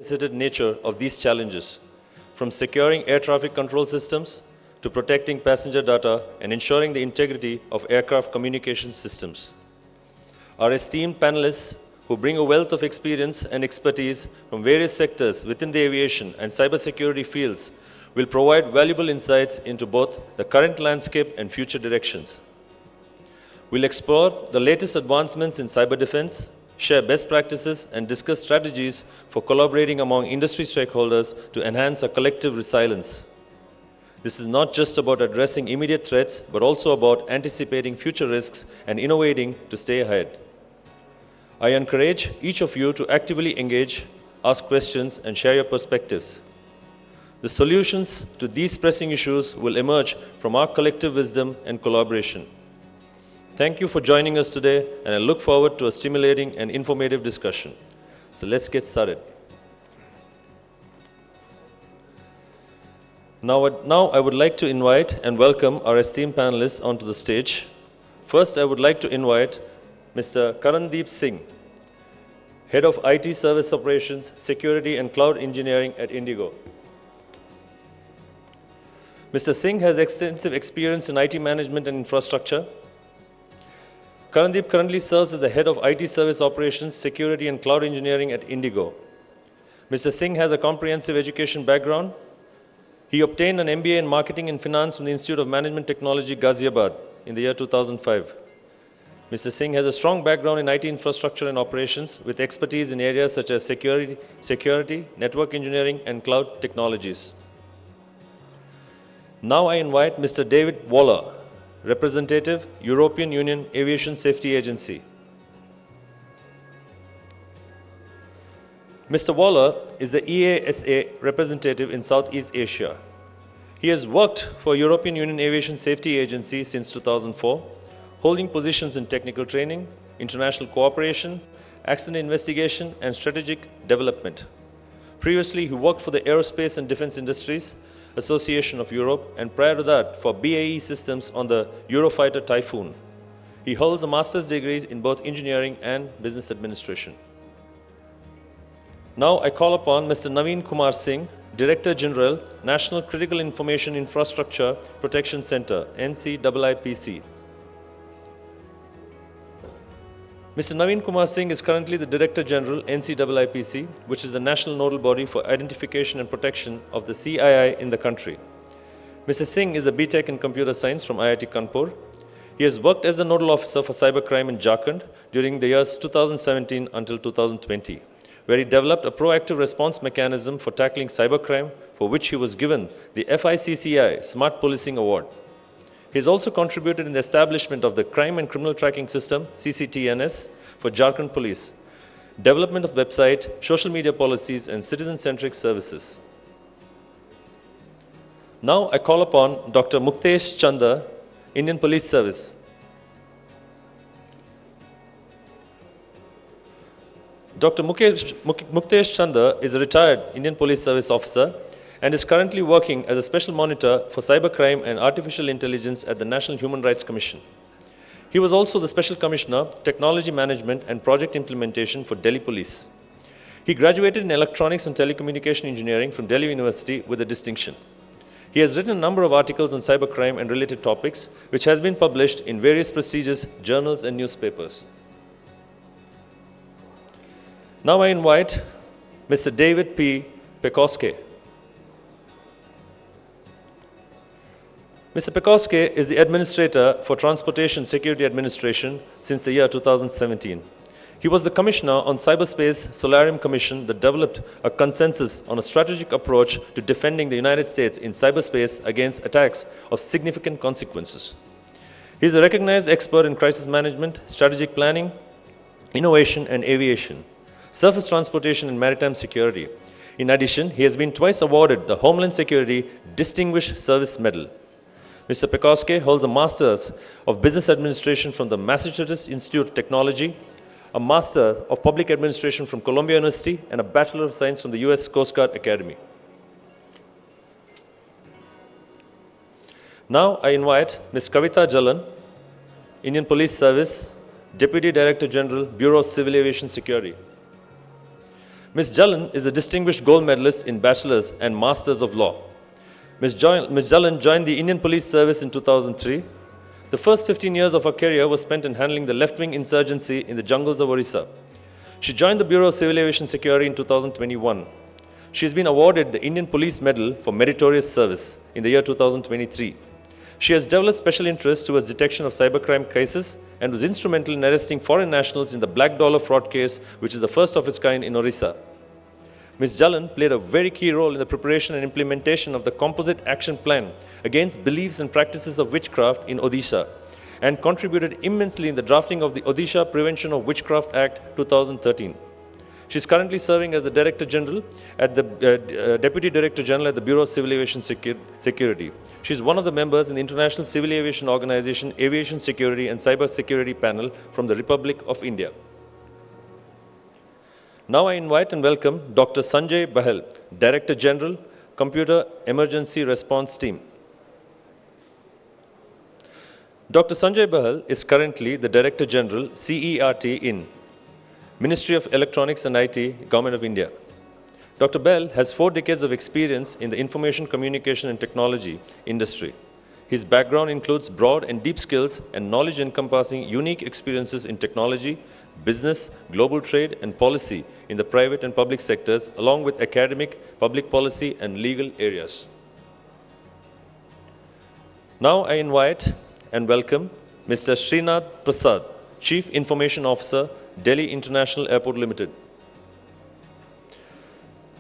multifaceted nature of these challenges, from securing air traffic control systems to protecting passenger data and ensuring the integrity of aircraft communication systems. Our esteemed panelists, who bring a wealth of experience and expertise from various sectors within the aviation and cybersecurity fields, will provide valuable insights into both the current landscape and future directions. We'll explore the latest advancements in cyber defense, share best practices, and discuss strategies for collaborating among industry stakeholders to enhance our collective resilience. This is not just about addressing immediate threats, but also about anticipating future risks and innovating to stay ahead. I encourage each of you to actively engage, ask questions, and share your perspectives. The solutions to these pressing issues will emerge from our collective wisdom and collaboration. Thank you for joining us today, and I look forward to a stimulating and informative discussion. So let's get started. Now I would like to invite and welcome our esteemed panelists onto the stage. First, I would like to invite Mr. Karandeep Singh, Head of IT Service Operations, Security and Cloud Engineering at Indigo. Mr. Singh has extensive experience in IT management and infrastructure. Karandeep currently serves as the Head of IT Service Operations, Security and Cloud Engineering at Indigo. Mr. Singh has a comprehensive education background. He obtained an MBA in Marketing and Finance from the Institute of Management Technology, Ghaziabad in the year 2005. Mr. Singh has a strong background in IT infrastructure and operations with expertise in areas such as security, network engineering, and cloud technologies. Now I invite Mr. David Waller, Representative, European Union Aviation Safety Agency. Mr. Waller is the EASA representative in Southeast Asia. He has worked for European Union Aviation Safety Agency since 2004, holding positions in technical training, international cooperation, accident investigation, and strategic development. Previously, he worked for the Aerospace and Defense Industries Association of Europe, and prior to that for BAE Systems on the Eurofighter Typhoon. He holds a master's degree in both engineering and business administration. Now I call upon Mr. Navin Kumar Singh, Director General, National Critical Information Infrastructure Protection Center, NCIIPC. Mr. Navin Kumar Singh is currently the Director General, NCIIPC, which is the national nodal body for identification and protection of the CII in the country. Mr. Singh is a BTech in Computer Science from IIT Kanpur. He has worked as the Nodal Officer for Cybercrime in Jharkhand during the years 2017 until 2020, where he developed a proactive response mechanism for tackling cybercrime, for which he was given the FICCI Smart Policing Award. He has also contributed in the establishment of the Crime and Criminal Tracking System, CCTNS, for Jharkhand Police, development of website, social media policies, and citizen-centric services. Now I call upon Dr. Muktesh Chander, Indian Police Service. Dr. Muktesh Chander is a retired Indian Police Service officer and is currently working as a special monitor for cybercrime and artificial intelligence at the National Human Rights Commission. He was also the Special Commissioner, Technology Management and Project Implementation for Delhi Police. He graduated in Electronics and Telecommunication Engineering from Delhi University with a distinction. He has written a number of articles on cybercrime and related topics, which has been published in various prestigious journals and newspapers. Now I invite Mr. David P. Pekoske. Mr. Pekoske is the Administrator for Transportation Security Administration since the year 2017. He was the Commissioner on Cyberspace Solarium Commission that developed a consensus on a strategic approach to defending the United States in cyberspace against attacks of significant consequences. He is a recognized expert in crisis management, strategic planning, innovation, and aviation, surface transportation, and maritime security. In addition, he has been twice awarded the Homeland Security Distinguished Service Medal. Mr. Pekoske holds a Master's of Business Administration from the Massachusetts Institute of Technology, a Master of Public Administration from Columbia University, and a Bachelor of Science from the US Coast Guard Academy. Now I invite Ms. Kavita Jalan, Indian Police Service, Deputy Director General, Bureau of Civil Aviation Security. Ms. Jalan is a distinguished gold medalist in Bachelor's and Masters of Law. Ms. Jalan joined the Indian Police Service in 2003. The first 15 years of her career was spent in handling the left-wing insurgency in the jungles of Orissa. She joined the Bureau of Civil Aviation Security in 2021. She has been awarded the Indian Police Medal for Meritorious Service in the year 2023. She has developed special interest towards detection of cybercrime cases and was instrumental in arresting foreign nationals in the black dollar fraud case, which is the first of its kind in Orissa. Ms. Jalan played a very key role in the preparation and implementation of the Composite Action Plan against beliefs and practices of witchcraft in Odisha, and contributed immensely in the drafting of the Odisha Prevention of Witchcraft Act 2013. She is currently serving as the Director General at the Deputy Director General at the Bureau of Civil Aviation Security. She is one of the members in the International Civil Aviation Organization Aviation Security and Cyber Security Panel from the Republic of India. Now I invite and welcome Dr. Sanjay Bahl, Director General, Computer Emergency Response Team. Dr. Sanjay Bahl is currently the Director General, CERT in Ministry of Electronics and IT, Government of India. Dr. Bahl has 4 decades of experience in the information communication and technology industry. His background includes broad and deep skills and knowledge encompassing unique experiences in technology, business, global trade, and policy in the private and public sectors, along with academic, public policy, and legal areas. Now I invite and welcome Mr. Srinadh Prasad, Chief Information Officer, Delhi International Airport Limited.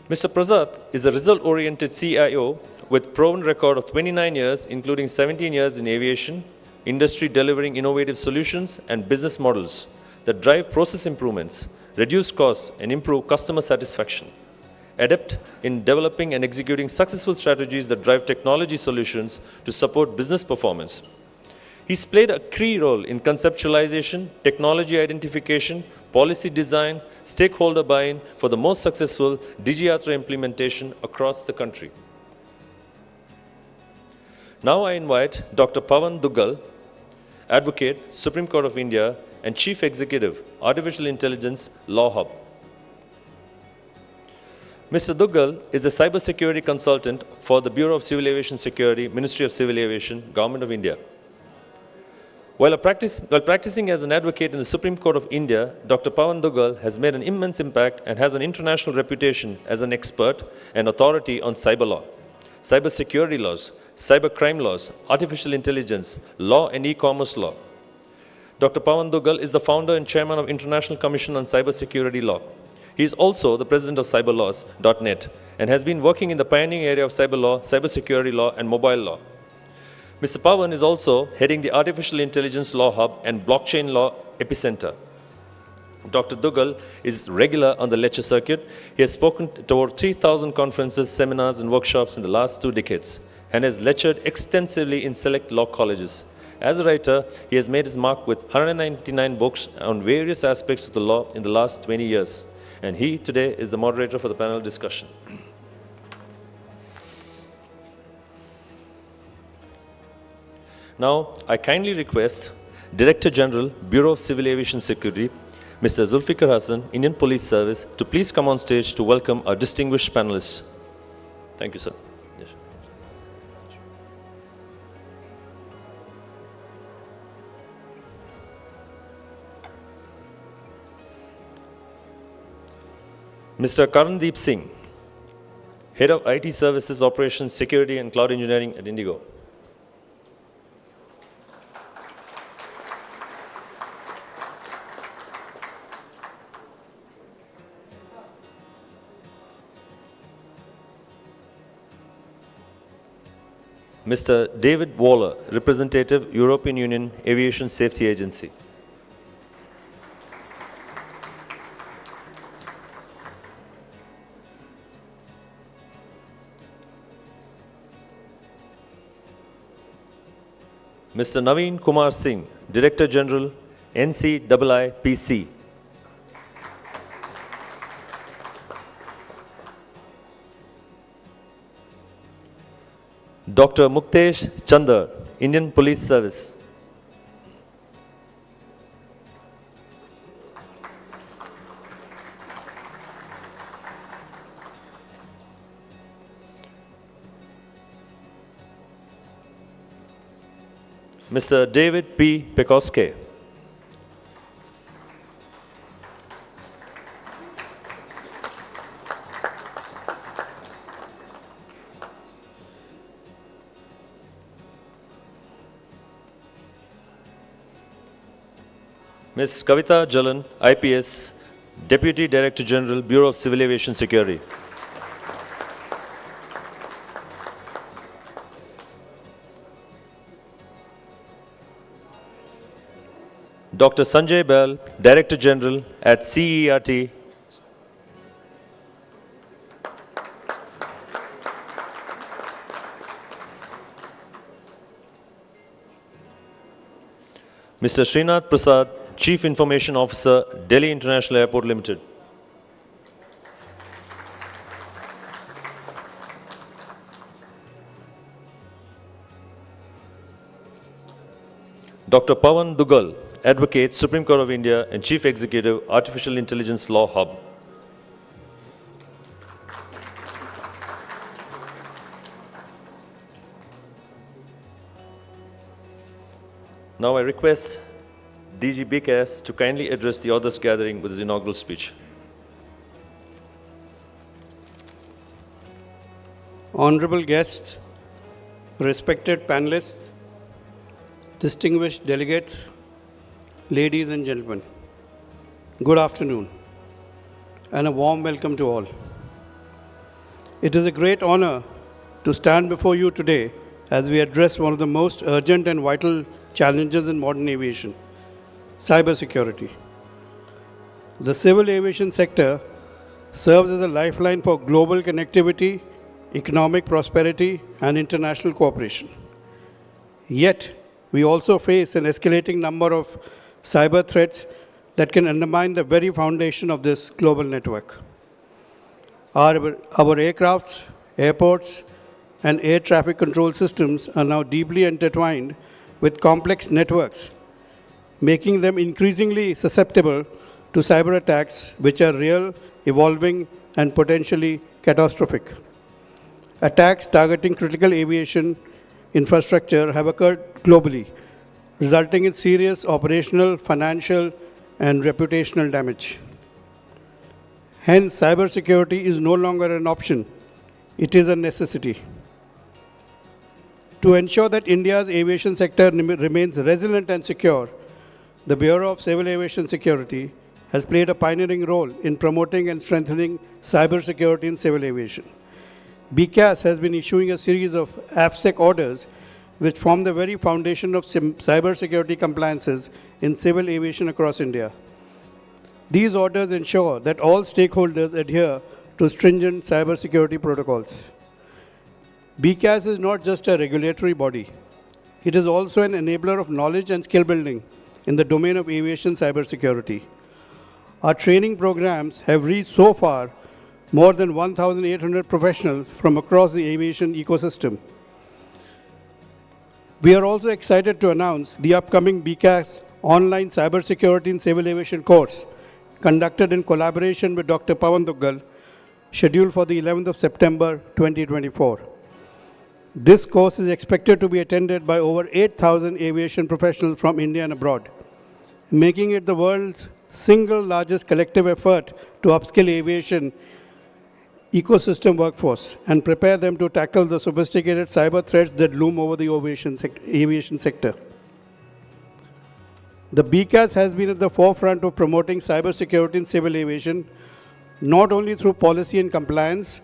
Mr. Prasad is a result-oriented CIO with proven record of 29 years, including 17 years in aviation, industry delivering innovative solutions and business models that drive process improvements, reduce costs, and improve customer satisfaction. Adept in developing and executing successful strategies that drive technology solutions to support business performance. He's played a key role in conceptualization, technology identification, policy design, stakeholder buy-in for the most successful DigiYatra implementation across the country. Now I invite Dr. Pawan Duggal, Advocate, Supreme Court of India, and Chief Executive, Artificial Intelligence Law Hub. Mr. Duggal is a cybersecurity consultant for the Bureau of Civil Aviation Security, Ministry of Civil Aviation, Government of India. While practicing as an advocate in the Supreme Court of India, Dr. Pawan Duggal has made an immense impact and has an international reputation as an expert and authority on cyber law, cybersecurity laws, cybercrime laws, artificial intelligence, law and e-commerce law. Dr. Pawan Duggal is the founder and chairman of International Commission on Cybersecurity Law. He is also the president of cyberlaws.net and has been working in the pioneering area of cyber law, cybersecurity law, and mobile law. Mr. Pawan is also heading the Artificial Intelligence Law Hub and Blockchain Law Epicenter. Dr. Duggal is regular on the lecture circuit. He has spoken to over 3,000 conferences, seminars, and workshops in the last 2 decades and has lectured extensively in select law colleges. As a writer, he has made his mark with 199 books on various aspects of the law in the last 20 years. And he today is the moderator for the panel discussion. Now, I kindly request Director General, Bureau of Civil Aviation Security, Mr. Zulfikar Hassan, Indian Police Service, to please come on stage to welcome our distinguished panelists. Thank you, sir. Yes. Mr. Karandeep Singh, Head of IT Services, Operations, Security, and Cloud Engineering at Indigo. Mr. David Waller, Representative, European Union Aviation Safety Agency. Mr. Navin Kumar Singh, Director General, NCIIPC. Dr. Muktesh, Chander, Indian Police Service. Mr. David P. Pekoske. Ms. Kavita Jalan, IPS, Deputy Director General, Bureau of Civil Aviation Security. Dr. Sanjay Bahl, Director General at CERT. Mr. Srinadh Prasad, Chief Information Officer, Delhi International Airport Limited. Dr. Pawan Duggal, Advocate, Supreme Court of India and Chief Executive, Artificial Intelligence Law Hub. Now I request DG BCAS to kindly address the authors gathering with his inaugural speech. Honorable guests, respected panelists, distinguished delegates, ladies and gentlemen, good afternoon and a warm welcome to all. It is a great honor to stand before you today as we address one of the most urgent and vital challenges in modern aviation, cybersecurity. The civil aviation sector serves as a lifeline for global connectivity, economic prosperity, and international cooperation. Yet, we also face an escalating number of cyber threats that can undermine the very foundation of this global network. Our aircrafts, airports, and air traffic control systems are now deeply intertwined with complex networks, making them increasingly susceptible to cyber attacks, which are real, evolving, and potentially catastrophic. Attacks targeting critical aviation infrastructure have occurred globally, resulting in serious operational, financial, and reputational damage. Hence, cybersecurity is no longer an option, it is a necessity. To ensure that India's aviation sector remains resilient and secure, the Bureau of Civil Aviation Security has played a pioneering role in promoting and strengthening cybersecurity in civil aviation. BCAS has been issuing a series of AFSEC orders which form the very foundation of cybersecurity compliances in civil aviation across India. These orders ensure that all stakeholders adhere to stringent cybersecurity protocols. BCAS is not just a regulatory body. It is also an enabler of knowledge and skill building in the domain of aviation cybersecurity. Our training programs have reached so far more than 1,800 professionals from across the aviation ecosystem. We are also excited to announce the upcoming BCAS online cybersecurity in civil aviation course, conducted in collaboration with Dr. Pawan Duggal, scheduled for the 11th of September 2024. This course is expected to be attended by over 8,000 aviation professionals from India and abroad, making it the world's single largest collective effort to upskill aviation ecosystem workforce and prepare them to tackle the sophisticated cyber threats that loom over the aviation sector. The BCAS has been at the forefront of promoting cybersecurity in civil aviation, not only through policy and compliance,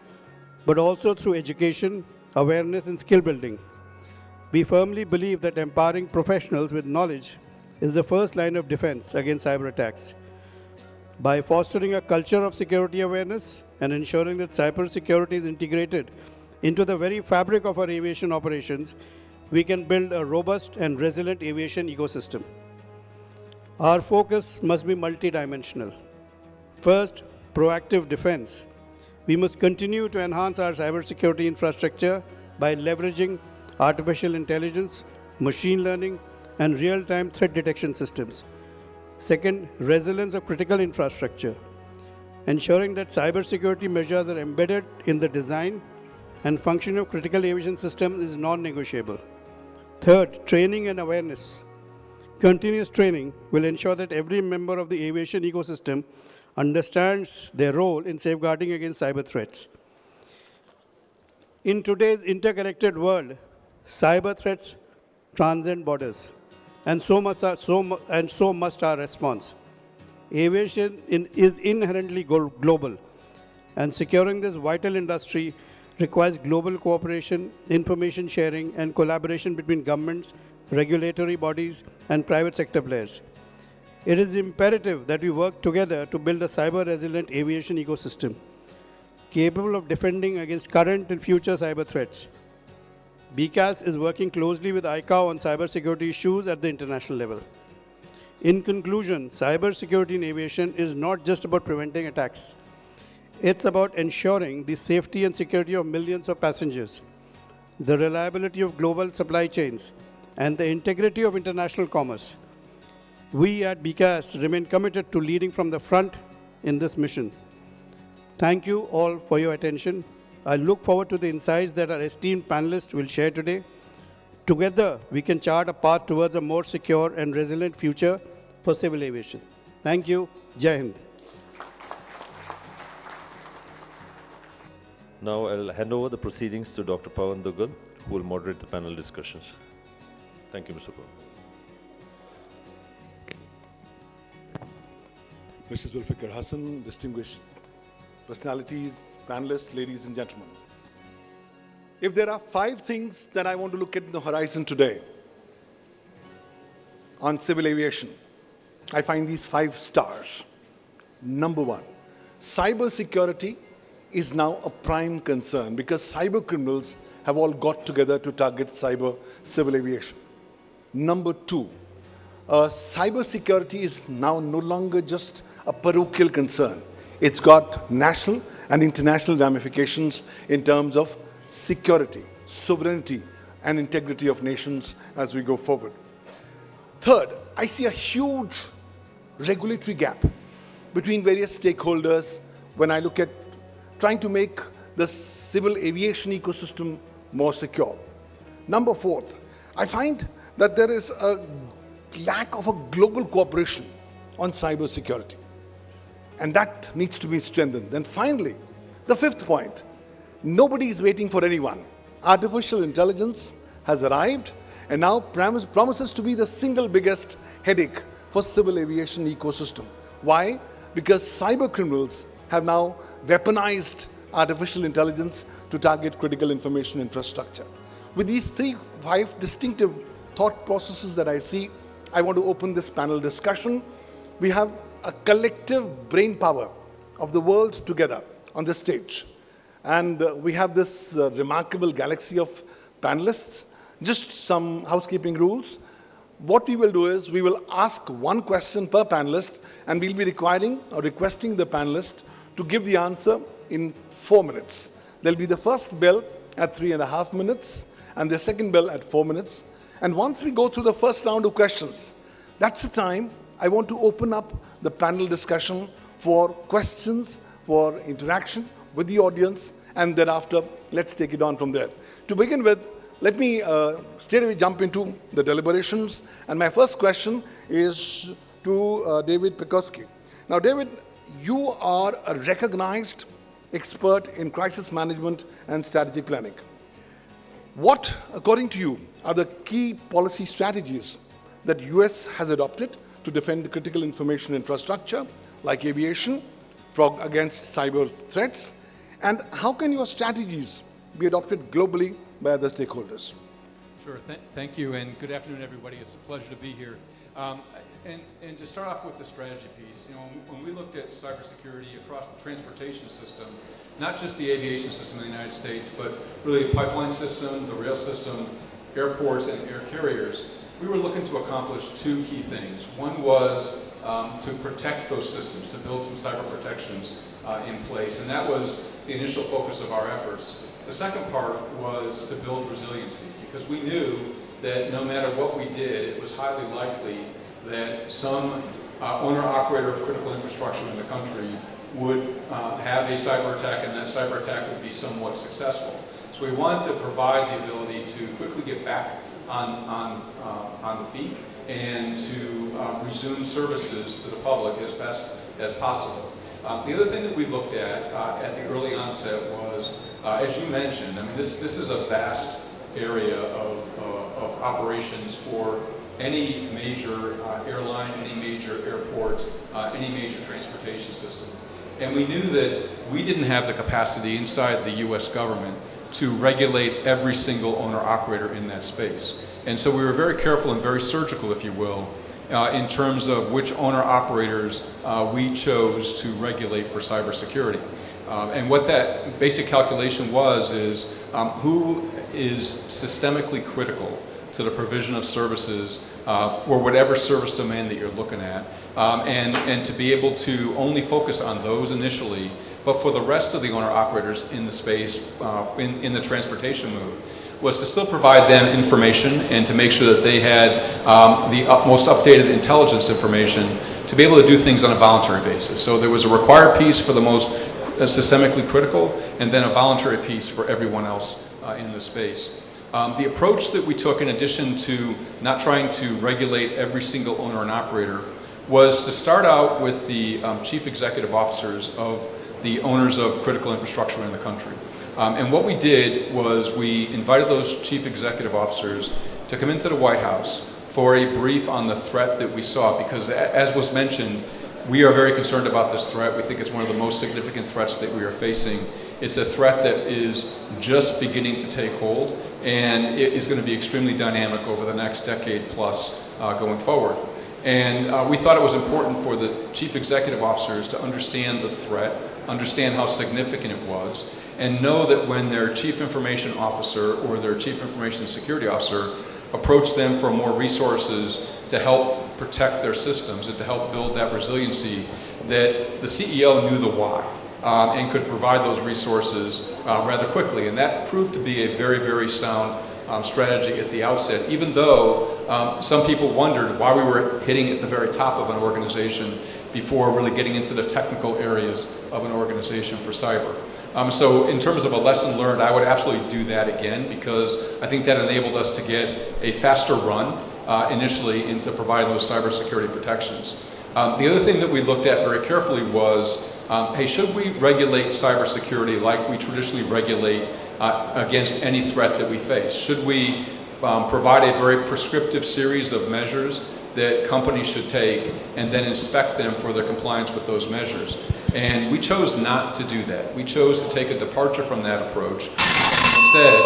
but also through education, awareness, and skill building. We firmly believe that empowering professionals with knowledge is the first line of defense against cyber attacks. By fostering a culture of security awareness and ensuring that cybersecurity is integrated into the very fabric of our aviation operations, we can build a robust and resilient aviation ecosystem. Our focus must be multidimensional. First, proactive defense. We must continue to enhance our cybersecurity infrastructure by leveraging artificial intelligence, machine learning, and real-time threat detection systems. Second, resilience of critical infrastructure. Ensuring that cybersecurity measures are embedded in the design and function of critical aviation systems is non-negotiable. Third, training and awareness. Continuous training will ensure that every member of the aviation ecosystem understands their role in safeguarding against cyber threats. In today's interconnected world, cyber threats transcend borders, and so must our response. Aviation is inherently global, and securing this vital industry requires global cooperation, information sharing, and collaboration between governments, regulatory bodies, and private sector players. It is imperative that we work together to build a cyber-resilient aviation ecosystem, capable of defending against current and future cyber threats. BCAS is working closely with ICAO on cybersecurity issues at the international level. In conclusion, cybersecurity in aviation is not just about preventing attacks. It's about ensuring the safety and security of millions of passengers, the reliability of global supply chains, and the integrity of international commerce. We at BCAS remain committed to leading from the front in this mission. Thank you all for your attention. I look forward to the insights that our esteemed panelists will share today. Together, we can chart a path towards a more secure and resilient future for civil aviation. Thank you. Jai Hind. Now I'll hand over the proceedings to Dr. Pawan Duggal, who will moderate the panel discussions. Thank you, Mr. Pawan. Mr. Zulfikar Hassan, distinguished personalities, panelists, ladies and gentlemen. If there are 5 things that I want to look at in the horizon today on civil aviation, I find these 5 stars. Number 1, cybersecurity is now a prime concern because cyber criminals have all got together to target civil aviation. Number 2, cybersecurity is now no longer just a parochial concern. It's got national and international ramifications in terms of security, sovereignty, and integrity of nations as we go forward. Third, I see a huge regulatory gap between various stakeholders when I look at trying to make the civil aviation ecosystem more secure. Number 4, I find that there is a lack of a global cooperation on cybersecurity, and that needs to be strengthened. And finally, the 5th point, nobody is waiting for anyone. Artificial intelligence has arrived and now promises to be the single biggest headache for civil aviation ecosystem. Why? Because cyber criminals have now weaponized artificial intelligence to target critical information infrastructure. With these 5 distinctive thought processes that I see, I want to open this panel discussion. We have a collective brain power of the world together on the stage. And we have this remarkable galaxy of panelists. Just some housekeeping rules. What we will do is we will ask 1 question per panelist, and we'll be requesting the panelist to give the answer in 4 minutes. There'll be the first bell at 3.5 minutes and the second bell at 4 minutes. And once we go through the first round of questions, that's the time I want to open up the panel discussion for questions, for interaction with the audience, and thereafter, let's take it on from there. To begin with, let me straight away jump into the deliberations. And my first question is to David Pekoske. Now, David, you are a recognized expert in crisis management and strategic planning. What, according to you, are the key policy strategies that US has adopted to defend critical information infrastructure, like aviation, against cyber threats? And how can your strategies be adopted globally by other stakeholders? Sure, thank you, and good afternoon, everybody. It's a pleasure to be here. And to start off with the strategy piece, when we looked at cybersecurity across the transportation system, not just the aviation system in the United States, but really the pipeline system, the rail system, airports, and air carriers, we were looking to accomplish 2 key things. One was to protect those systems, to build some cyber protections in place, and that was the initial focus of our efforts. The second part was to build resiliency, because we knew that no matter what we did, it was highly likely that some owner-operator of critical infrastructure in the country would have a cyber attack, and that cyber attack would be somewhat successful. So we wanted to provide the ability to quickly get back on the feet and to resume services to the public as best as possible. The other thing that we looked at the early onset was, as you mentioned, I mean, this is a vast area of operations for any major airline, any major airport, any major transportation system. And we knew that we didn't have the capacity inside the US government to regulate every single owner-operator in that space. And so we were very careful and very surgical, if you will, in terms of which owner-operators we chose to regulate for cybersecurity. And what that basic calculation was is who is systemically critical to the provision of services for whatever service domain that you're looking at, and to be able to only focus on those initially, but for the rest of the owner-operators in the space, in the transportation mode, was to still provide them information and to make sure that they had the most updated intelligence information to be able to do things on a voluntary basis. So there was a required piece for the most systemically critical, and then a voluntary piece for everyone else in the space. The approach that we took, in addition to not trying to regulate every single owner and operator, was to start out with the chief executive officers of the owners of critical infrastructure in the country. And what we did was we invited those chief executive officers to come into the White House for a brief on the threat that we saw, because as was mentioned, we are very concerned about this threat. We think it's one of the most significant threats that we are facing. It's a threat that is just beginning to take hold, and it is going to be extremely dynamic over the next decade plus going forward. And we thought it was important for the chief executive officers to understand the threat, understand how significant it was, and know that when their chief information officer or their chief information security officer approached them for more resources to help protect their systems and to help build that resiliency, that the CEO knew the why and could provide those resources rather quickly. And that proved to be a very, very sound strategy at the outset, even though some people wondered why we were hitting at the very top of an organization before really getting into the technical areas of an organization for cyber. So in terms of a lesson learned, I would absolutely do that again, because I think that enabled us to get a faster run initially into providing those cybersecurity protections. The other thing that we looked at very carefully was, hey, should we regulate cybersecurity like we traditionally regulate against any threat that we face? Should we provide a very prescriptive series of measures that companies should take and then inspect them for their compliance with those measures? And we chose not to do that. We chose to take a departure from that approach. Instead,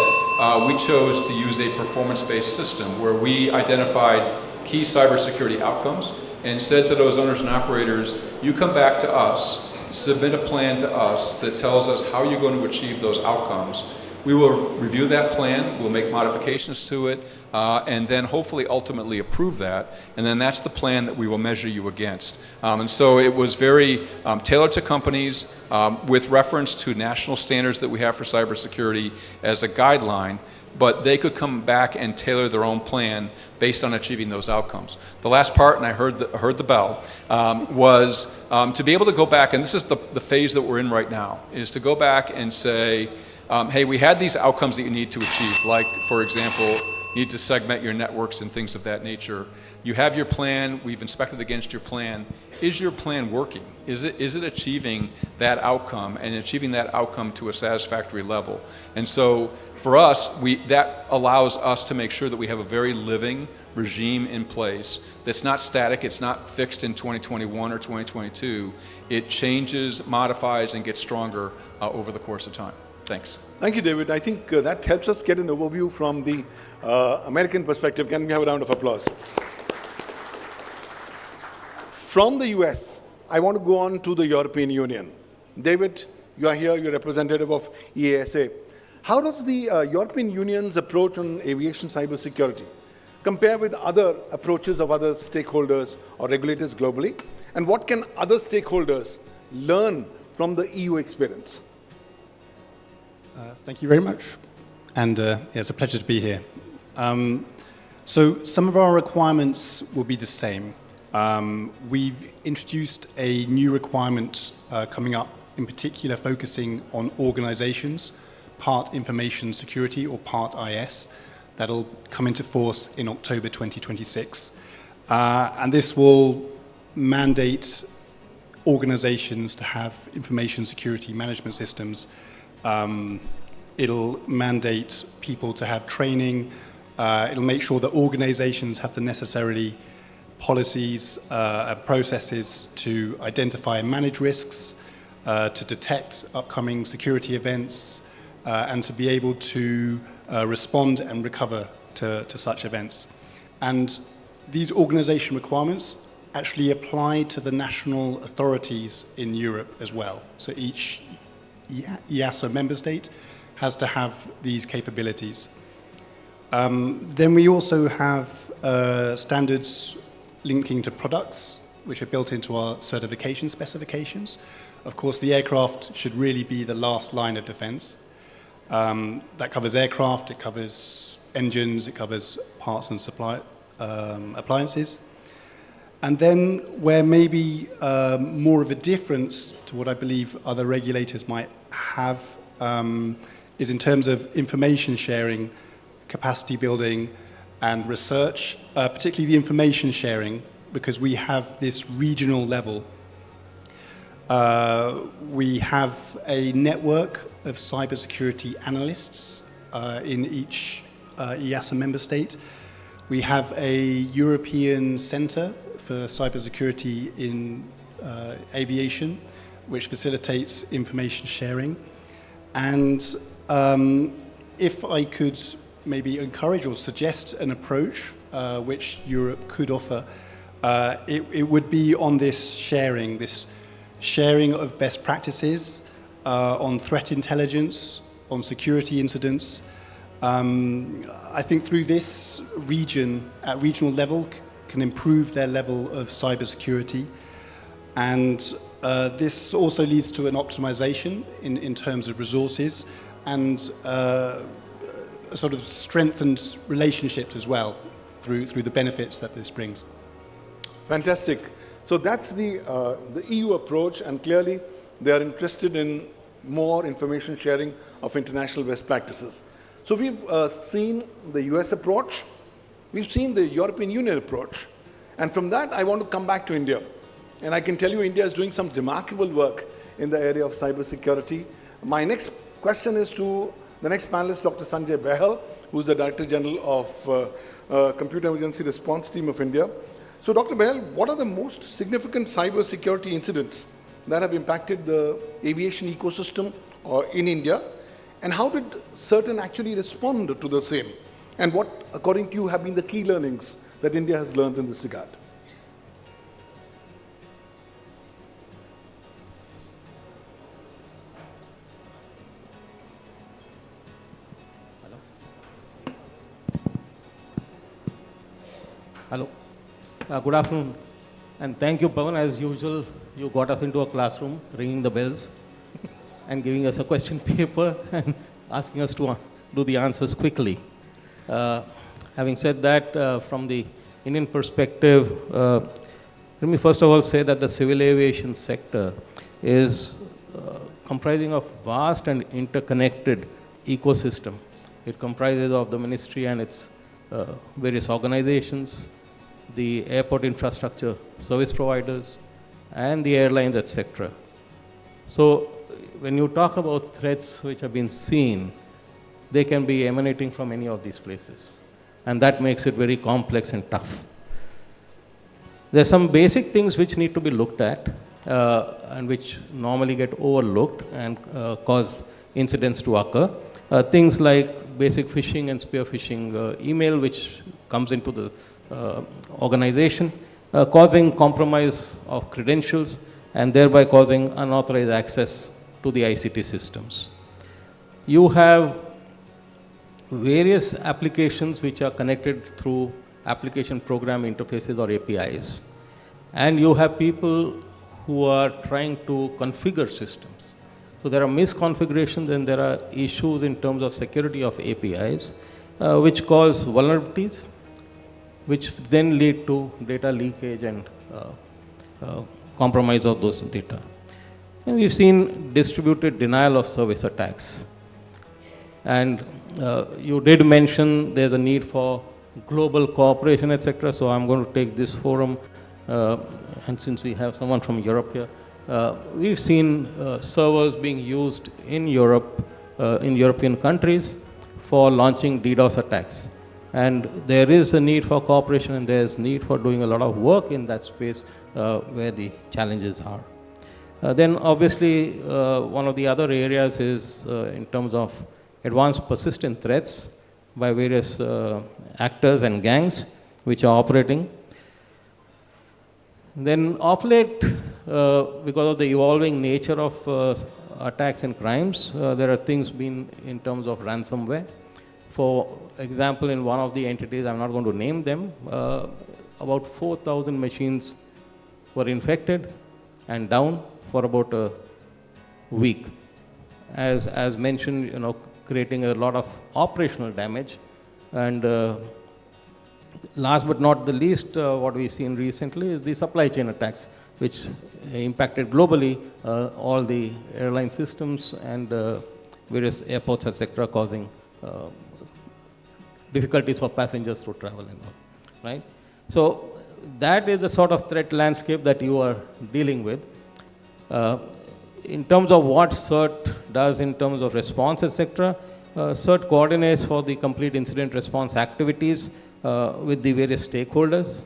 we chose to use a performance-based system where we identified key cybersecurity outcomes and said to those owners and operators, you come back to us, submit a plan to us that tells us how you're going to achieve those outcomes. We will review that plan, we'll make modifications to it, and then hopefully ultimately approve that, and then that's the plan that we will measure you against. And so it was very tailored to companies with reference to national standards that we have for cybersecurity as a guideline, but they could come back and tailor their own plan based on achieving those outcomes. The last part, and I heard the bell, was to be able to go back, and this is the phase that we're in right now, is to go back and say, hey, we had these outcomes that you need to achieve, like, for example, you need to segment your networks and things of that nature. You have your plan, we've inspected against your plan. Is your plan working? Is it achieving that outcome and achieving that outcome to a satisfactory level? And so for us, that allows us to make sure that we have a very living regime in place that's not static, it's not fixed in 2021 or 2022. It changes, modifies, and gets stronger over the course of time. Thanks. Thank you, David. I think that helps us get an overview from the American perspective. Can we have a round of applause? From the US, I want to go on to the European Union. David, you are here, you're representative of EASA. How does the European Union's approach on aviation cybersecurity compare with other approaches of other stakeholders or regulators globally? And what can other stakeholders learn from the EU experience? Thank you very much. And it's a pleasure to be here. So some of our requirements will be the same. We've introduced a new requirement coming up, in particular focusing on organizations, part information security or part IS, that'll come into force in October 2026. And this will mandate organizations to have information security management systems. It'll mandate people to have training. It'll make sure that organizations have the necessary policies and processes to identify and manage risks, to detect upcoming security events, and to be able to respond and recover to such events. And these organization requirements actually apply to the national authorities in Europe as well. So each EASA member state has to have these capabilities. Then we also have standards linking to products, which are built into our certification specifications. Of course, the aircraft should really be the last line of defense. That covers aircraft, it covers engines, it covers parts and supply appliances. And then where maybe more of a difference to what I believe other regulators might have is in terms of information sharing, capacity building, and research, particularly the information sharing, because we have this regional level. We have a network of cybersecurity analysts in each EASA member state. We have a European Center for Cybersecurity in Aviation, which facilitates information sharing. And if I could maybe encourage or suggest an approach which Europe could offer, it would be on this sharing of best practices, on threat intelligence, on security incidents. I think through this region, at regional level, can improve their level of cybersecurity. And this also leads to an optimization in terms of resources and sort of strengthened relationships as well through the benefits that this brings. Fantastic. So that's the EU approach, and clearly they are interested in more information sharing of international best practices. So we've seen the US approach, we've seen the European Union approach, and from that I want to come back to India. And I can tell you India is doing some remarkable work in the area of cybersecurity. My next question is to the next panelist, Dr. Sanjay Bahl, who is the Director General of Computer Emergency Response Team of India. So Dr. Bahl, what are the most significant cybersecurity incidents that have impacted the aviation ecosystem in India? And how did Cert-In actually respond to the same? And what, according to you, have been the key learnings that India has learned in this regard? Hello. Good afternoon. And thank you, Pawan. As usual, you got us into a classroom, ringing the bells, and giving us a question paper and asking us to do the answers quickly. Having said that, from the Indian perspective, let me first of all say that the civil aviation sector is comprising of vast and interconnected ecosystem. It comprises of the ministry and its various organizations, the airport infrastructure service providers, and the airlines, etc. So when you talk about threats which have been seen, they can be emanating from any of these places. And that makes it very complex and tough. There are some basic things which need to be looked at and which normally get overlooked and cause incidents to occur. Things like basic phishing and spear phishing email which comes into the organization, causing compromise of credentials and thereby causing unauthorized access to the ICT systems. You have various applications which are connected through application program interfaces or APIs, and you have people who are trying to configure systems. So there are misconfigurations and there are issues in terms of security of APIs which cause vulnerabilities, which then lead to data leakage and compromise of those data. And we've seen distributed denial of service attacks. And You did mention there's a need for global cooperation, etc. So I'm going to take this forum, and since we have someone from Europe here, we've seen servers being used in Europe, in European countries, for launching DDoS attacks. And there is a need for cooperation, and there's need for doing a lot of work in that space where the challenges are. Then obviously, one of the other areas is in terms of advanced persistent threats by various actors and gangs which are operating. Then of late, because of the evolving nature of attacks and crimes, there are things being in terms of ransomware. For example, in one of the entities, I'm not going to name them, about 4,000 machines were infected and down for about a week. As mentioned, creating a lot of operational damage. And last but not the least, what we've seen recently is the supply chain attacks, which impacted globally all the airline systems and various airports, etc., causing difficulties for passengers to travel and all, right? So that is the sort of threat landscape that you are dealing with. In terms of what CERT does in terms of response, etc., CERT coordinates for the complete incident response activities with the various stakeholders.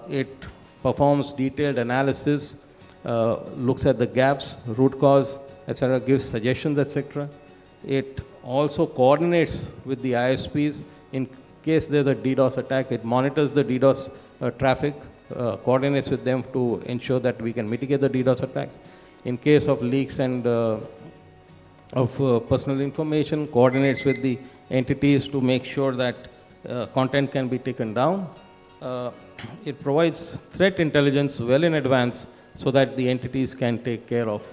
It performs detailed analysis, looks at the gaps, root cause, etc., gives suggestions, etc. It also coordinates with the ISPs in case there's a DDoS attack. It monitors the DDoS traffic, coordinates with them to ensure that we can mitigate the DDoS attacks. In case of leaks and of personal information, coordinates with the entities to make sure that content can be taken down. It provides threat intelligence well in advance so that the entities can take care of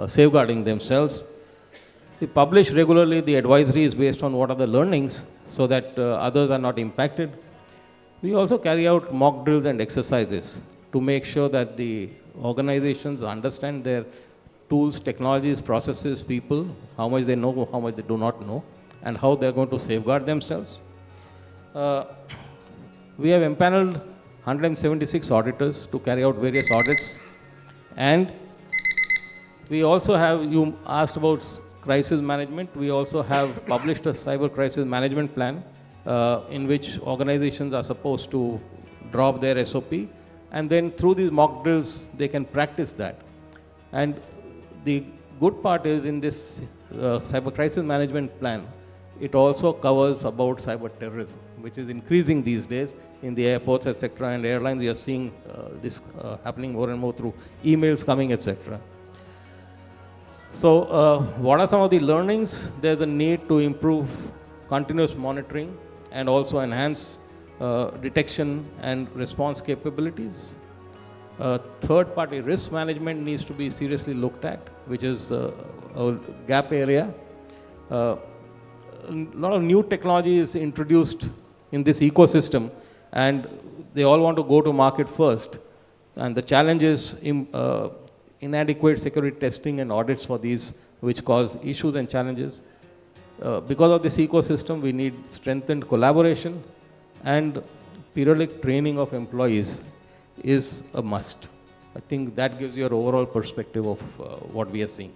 safeguarding themselves. We publish regularly the advisories based on what are the learnings so that others are not impacted. We also carry out mock drills and exercises to make sure that the organizations understand their tools, technologies, processes, people, how much they know, how much they do not know, and how they're going to safeguard themselves. We have empaneled 176 auditors to carry out various audits. And we also have, you asked about crisis management, we also have published a cyber crisis management plan in which organizations are supposed to drop their SOP, and then through these mock drills, they can practice that. And the good part is in this cyber crisis management plan, it also covers about cyber terrorism, which is increasing these days in the airports, etc., and airlines. You are seeing this happening more and more through emails coming, etc. So what are some of the learnings? There's a need to improve continuous monitoring and also enhance detection and response capabilities. Third-party risk management needs to be seriously looked at, which is a gap area. A lot of new technology is introduced in this ecosystem, and they all want to go to market first. And the challenge is inadequate security testing and audits for these, which cause issues and challenges. Because of this ecosystem, we need strengthened collaboration, and periodic training of employees is a must. I think that gives you an overall perspective of what we are seeing.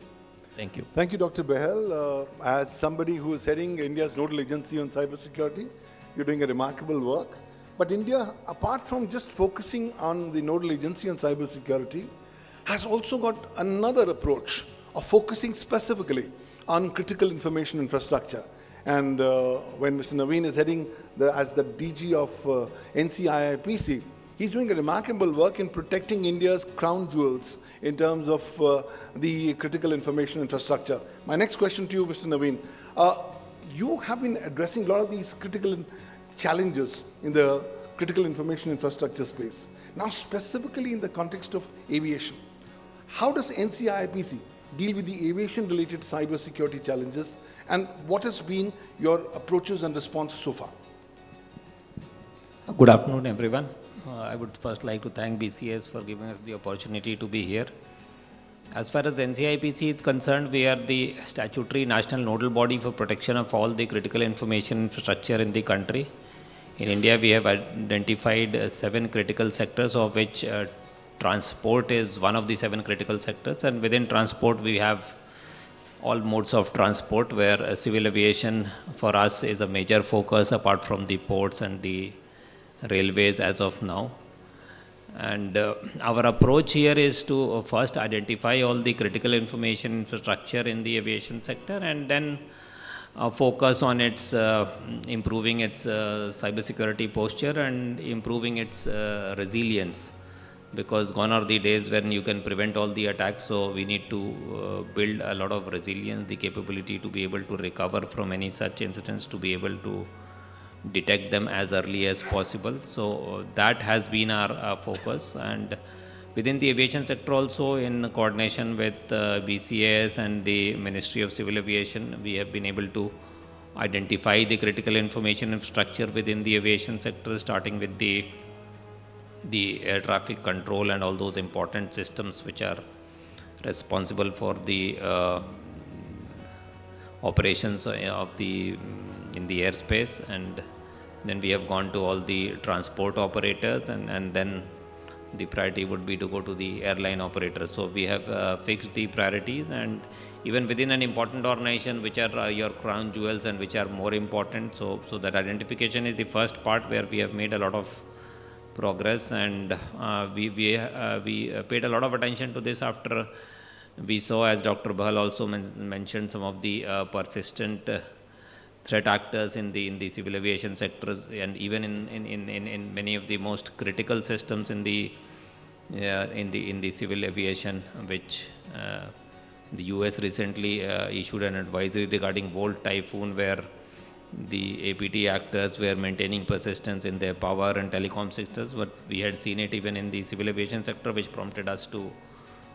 Thank you. Thank you, Dr. Bahl. As somebody who is heading India's nodal agency on cybersecurity, you're doing a remarkable work. But India, apart from just focusing on the nodal agency on cybersecurity, has also got another approach of focusing specifically on critical information infrastructure. And when Mr. Navin is heading as the DG of NCIIPC, he's doing a remarkable work in protecting India's crown jewels in terms of the critical information infrastructure. My next question to you, Mr. Navin, you have been addressing a lot of these critical challenges in the critical information infrastructure space. Now, specifically in the context of aviation, how does NCIIPC deal with the aviation-related cybersecurity challenges, and what has been your approaches and responses so far? Good afternoon, everyone. I would first like to thank BCAS for giving us the opportunity to be here. As far as NCIIPC is concerned, we are the statutory national nodal body for protection of all the critical information infrastructure in the country. In India, we have identified 7 critical sectors, of which transport is one of the 7 critical sectors. And within transport, we have all modes of transport, where civil aviation for us is a major focus apart from the ports and the railways as of now. And our approach here is to first identify all the critical information infrastructure in the aviation sector, and then focus on its improving its cybersecurity posture and improving its resilience, because gone are the days when you can prevent all the attacks. So we need to build a lot of resilience, the capability to be able to recover from any such incidents, to be able to detect them as early as possible. So that has been our focus. And within the aviation sector also, in coordination with BCAS and the Ministry of Civil Aviation, we have been able to identify the critical information infrastructure within the aviation sector, starting with the air traffic control and all those important systems which are responsible for the operations of the in the airspace. And then we have gone to all the transport operators, and then the priority would be to go to the airline operators. So we have fixed the priorities, and even within an important organization, which are your crown jewels and which are more important. So that identification is the first part, where we have made a lot of progress, and we paid a lot of attention to this after we saw, as Dr. Bahl also mentioned, some of the persistent threat actors in the civil aviation sectors, and even in many of the most critical systems in the civil aviation, which the US recently issued an advisory regarding Volt Typhoon, where the APT actors were maintaining persistence in their power and telecom sectors. But we had seen it even in the civil aviation sector, which prompted us to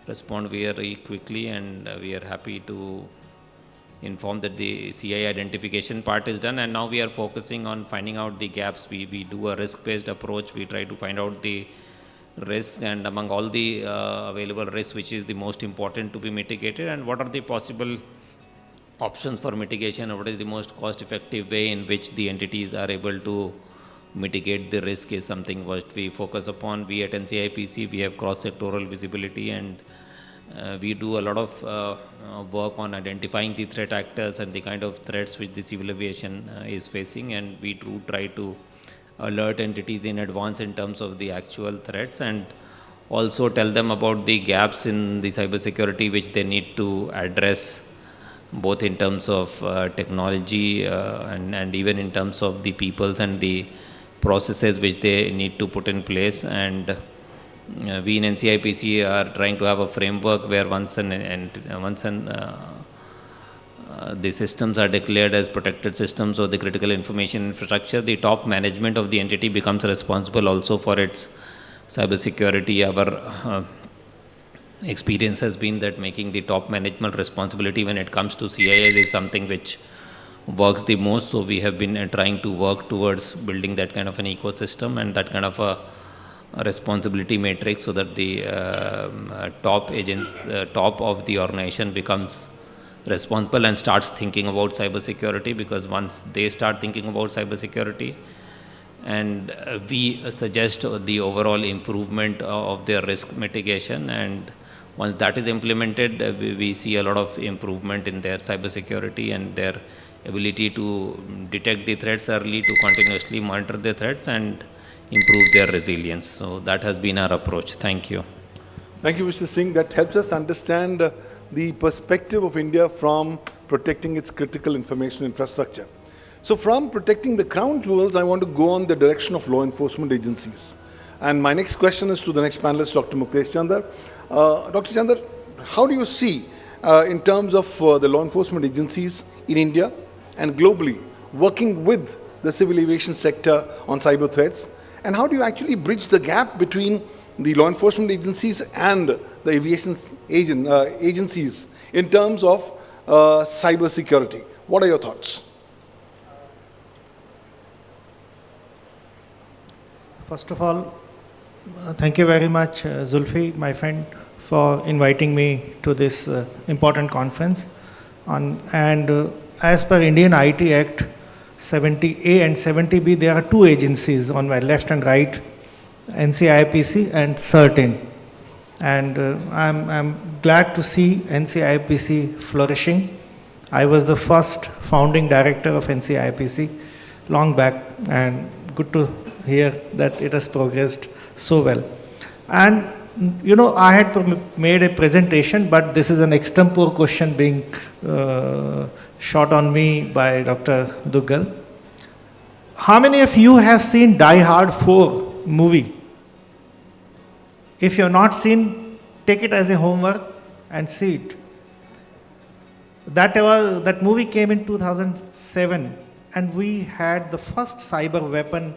respond very quickly, and we are happy to inform that the CI identification part is done, and now we are focusing on finding out the gaps. We do a risk-based approach. We try to find out the risk, and among all the available risks, which is the most important to be mitigated, and what are the possible options for mitigation, and what is the most cost-effective way in which the entities are able to mitigate the risk, is something what we focus upon. We at NCIIPC, we have cross-sectoral visibility, and we do a lot of work on identifying the threat actors and the kind of threats which the civil aviation is facing, and we do try to alert entities in advance in terms of the actual threats, and also tell them about the gaps in the cybersecurity which they need to address, both in terms of technology and even in terms of the peoples and the processes which they need to put in place. And we in NCIIPC are trying to have a framework where once the systems are declared as protected systems or the critical information infrastructure, the top management of the entity becomes responsible also for its cybersecurity. Our experience has been that making the top management responsibility when it comes to CIS is something which works the most. So we have been trying to work towards building that kind of an ecosystem and that kind of a responsibility matrix, so that the top of the organization becomes responsible and starts thinking about cybersecurity, because once they start thinking about cybersecurity and we suggest the overall improvement of their risk mitigation, and once that is implemented, we see a lot of improvement in their cybersecurity and their ability to detect the threats early, to continuously monitor the threats and improve their resilience. So that has been our approach. Thank you. Thank you, Mr. Singh. That helps us understand the perspective of India from protecting its critical information infrastructure. So from protecting the crown jewels, I want to go on the direction of law enforcement agencies. And my next question is to the next panelist, Dr. Muktesh Chander. Dr. Chander, how do you see, in terms of the law enforcement agencies in India and globally, working with the civil aviation sector on cyber threats? And how do you actually bridge the gap between the law enforcement agencies and the aviation agencies in terms of cyber security? What are your thoughts? First of all, thank you very much, Zulfi, my friend, for inviting me to this important conference. As per Indian IT Act 70A and 70B, there are two agencies on my left and right, NCIIPC and Cert-In. And I'm glad to see NCIIPC flourishing. I was the first founding director of NCIIPC long back, and good to hear that it has progressed so well. And you know, I had made a presentation, but this is an extempore question being shot on me by Dr. Duggal. How many of you have seen Die Hard 4 movie? If you have not seen, take it as a homework and see it. That movie came in 2007, and we had the first cyber weapon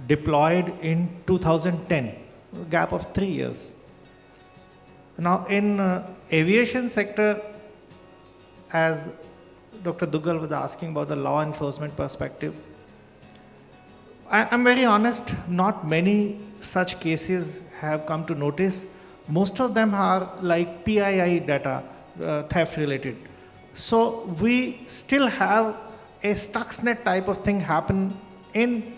deployed in 2010, a gap of 3 years. Now in aviation sector, as Dr. Duggal was asking about the law enforcement perspective, I'm very honest, not many such cases have come to notice. Most of them are like PII data, theft related. So we still have a Stuxnet type of thing happen in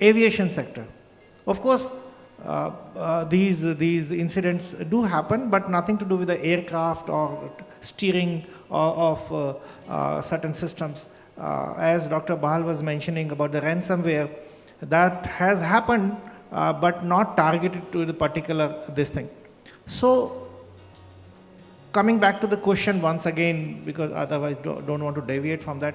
aviation sector. Of course, these incidents do happen, but nothing to do with the aircraft or steering of certain systems. As Dr. Bahl was mentioning about the ransomware, that has happened, but not targeted to the particular this thing. So, coming back to the question once again, because otherwise don't want to deviate from that,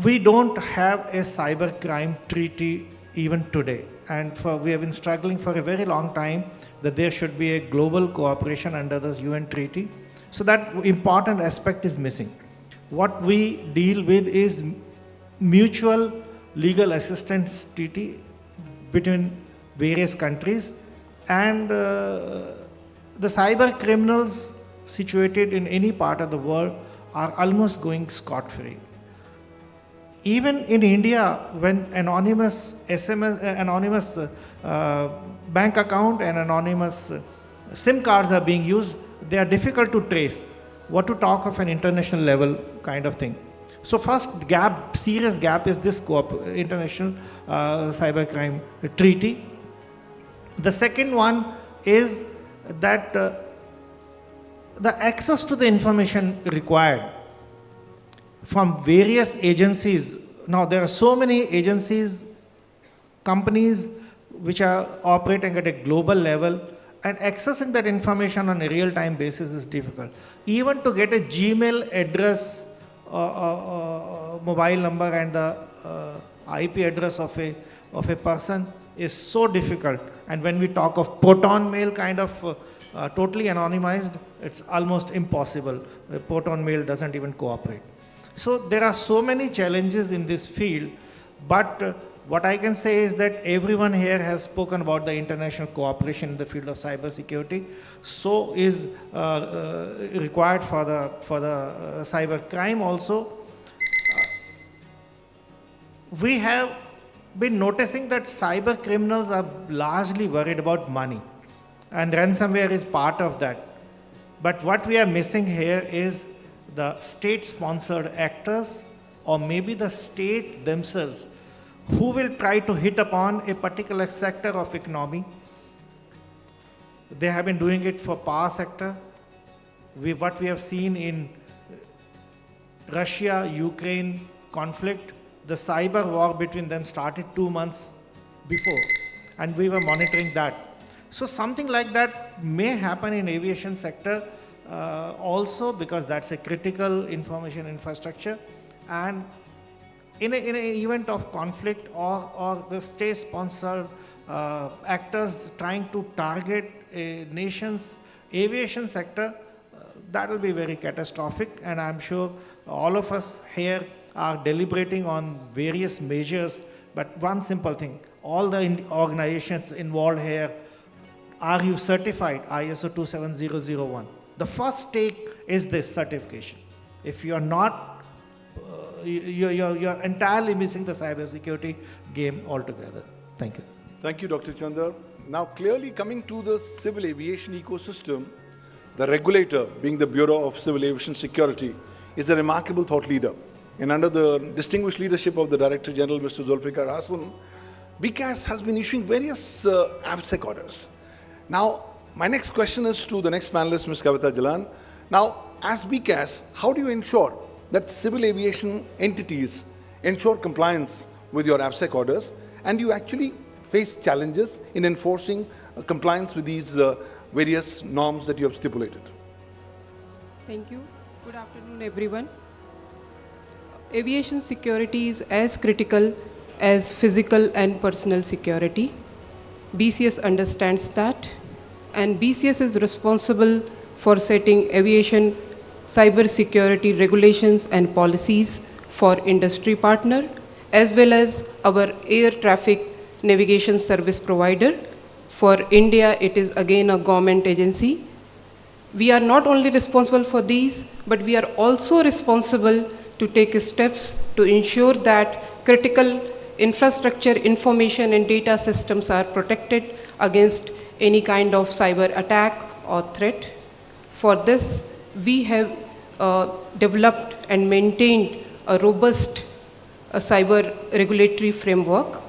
we don't have a cyber crime treaty even today. And we have been struggling for a very long time that there should be a global cooperation under this UN treaty. So that important aspect is missing. What we deal with is mutual legal assistance treaty between various countries, and the cyber criminals situated in any part of the world are almost going scot-free. Even in India, when anonymous SMS, anonymous bank account and anonymous SIM cards are being used, they are difficult to trace. What to talk of an international level kind of thing. So first gap, serious gap is this international cybercrime treaty. The second one is that the access to the information required from various agencies. Now there are so many agencies, companies which are operating at a global level, and accessing that information on a real-time basis is difficult. Even to get a Gmail address, mobile number and the IP address of a person is so difficult. And when we talk of proton mail kind of totally anonymized, it's almost impossible. The proton mail doesn't even cooperate. So there are so many challenges in this field, but what I can say is that everyone here has spoken about the international cooperation in the field of cybersecurity. So is required for the cyber crime also. We have been noticing that cyber criminals are largely worried about money, and ransomware is part of that. But what we are missing here is the state-sponsored actors, or maybe the state themselves, who will try to hit upon a particular sector of economy. They have been doing it for power sector. What we have seen in Russia-Ukraine conflict, the cyber war between them started 2 months before, and we were monitoring that. So something like that may happen in aviation sector also, because that's a critical information infrastructure. And in an event of conflict or the state-sponsored actors trying to target a nation's aviation sector, that will be very catastrophic. And I'm sure all of us here are deliberating on various measures. But one simple thing, all the organizations involved here, are you certified ISO 27001? The first stake is this certification. If you are not, you're entirely missing the cybersecurity game altogether. Thank you. Thank you, Dr. Chander. Now, clearly coming to the civil aviation ecosystem, the regulator, being the Bureau of Civil Aviation Security, is a remarkable thought leader. And under the distinguished leadership of the Director General, Mr. Zulfikar Hasan, BCAS has been issuing various APSEC orders. Now, my next question is to the next panelist, Ms. Kavita Jalan. Now, as BCAS, how do you ensure that civil aviation entities ensure compliance with your APSEC orders, and you actually face challenges in enforcing compliance with these various norms that you have stipulated? Thank you. Good afternoon, everyone. Aviation security is as critical as physical and personal security. BCS understands that, and BCS is responsible for setting aviation cyber security regulations and policies for industry partner, as well as our air traffic navigation service provider. For India, it is again a government agency. We are not only responsible for these, but we are also responsible to take steps to ensure that critical infrastructure, information and data systems are protected against any kind of cyber attack or threat. For this, we have developed and maintained a robust cyber regulatory framework,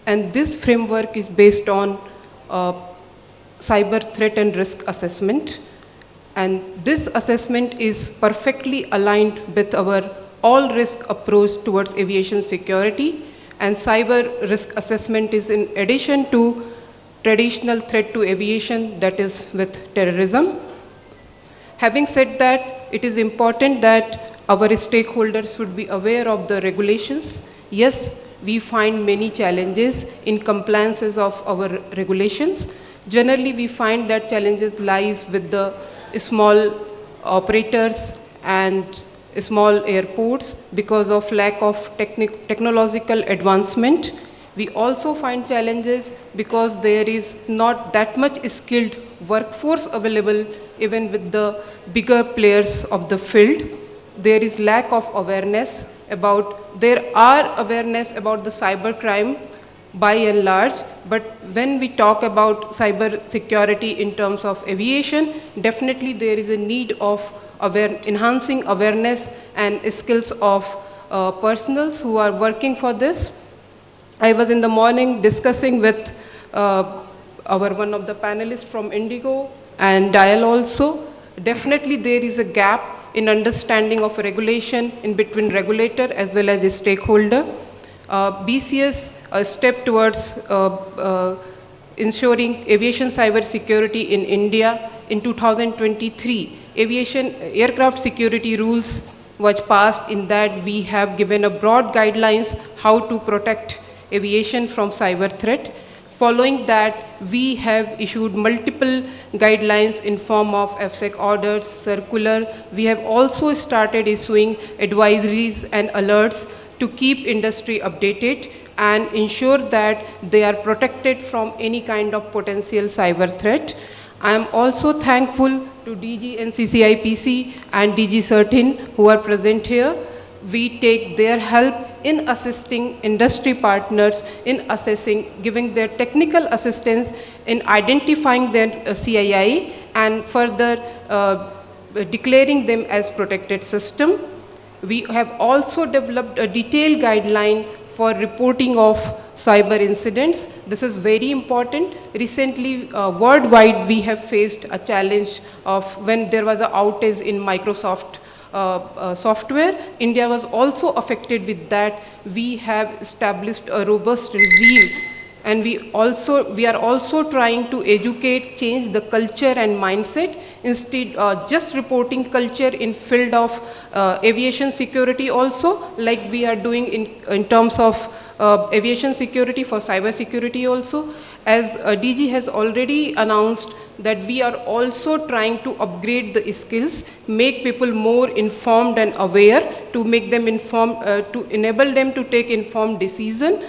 and this framework is based on cyber threat and risk assessment, and this assessment is perfectly aligned with our all risk approach towards aviation security, and cyber risk assessment is in addition to traditional threat to aviation, that is with terrorism. Having said that, it is important that our stakeholders should be aware of the regulations. Yes, we find many challenges in compliances of our regulations. Generally, we find that challenges lies with the small operators and small airports because of lack of technological advancement. We also find challenges because there is not that much skilled workforce available even with the bigger players of the field. There is lack of awareness about, there are awareness about the cyber crime by and large, but when we talk about cyber security in terms of aviation, definitely there is a need of enhancing awareness and skills of personals who are working for this. I was in the morning discussing with one of the panelists from Indigo and Dial also. Definitely there is a gap in understanding of regulation in between regulator as well as the stakeholder. BCS a step towards ensuring aviation cyber security in India. In 2023, aviation aircraft security rules was passed. In that we have given a broad guidelines how to protect aviation from cyber threat. Following that, we have issued multiple guidelines in form of APSEC orders, circular. We have also started issuing advisories and alerts to keep industry updated and ensure that they are protected from any kind of potential cyber threat. I am also thankful to DG NCIIPC and DG Cert-In who are present here. We take their help in assisting industry partners in assessing, giving their technical assistance in identifying their CII and further declaring them as protected system. We have also developed a detailed guideline for reporting of cyber incidents. This is very important. Recently, worldwide, we have faced a challenge of when there was an outage in Microsoft software. India was also affected with that. We have established a robust regime, and we are also trying to educate, change the culture and mindset. Instead, just reporting culture in field of aviation security also, like we are doing in terms of aviation security for cyber security also. As DG has already announced that we are also trying to upgrade the skills, make people more informed and aware, to make them informed, to enable them to take informed decision.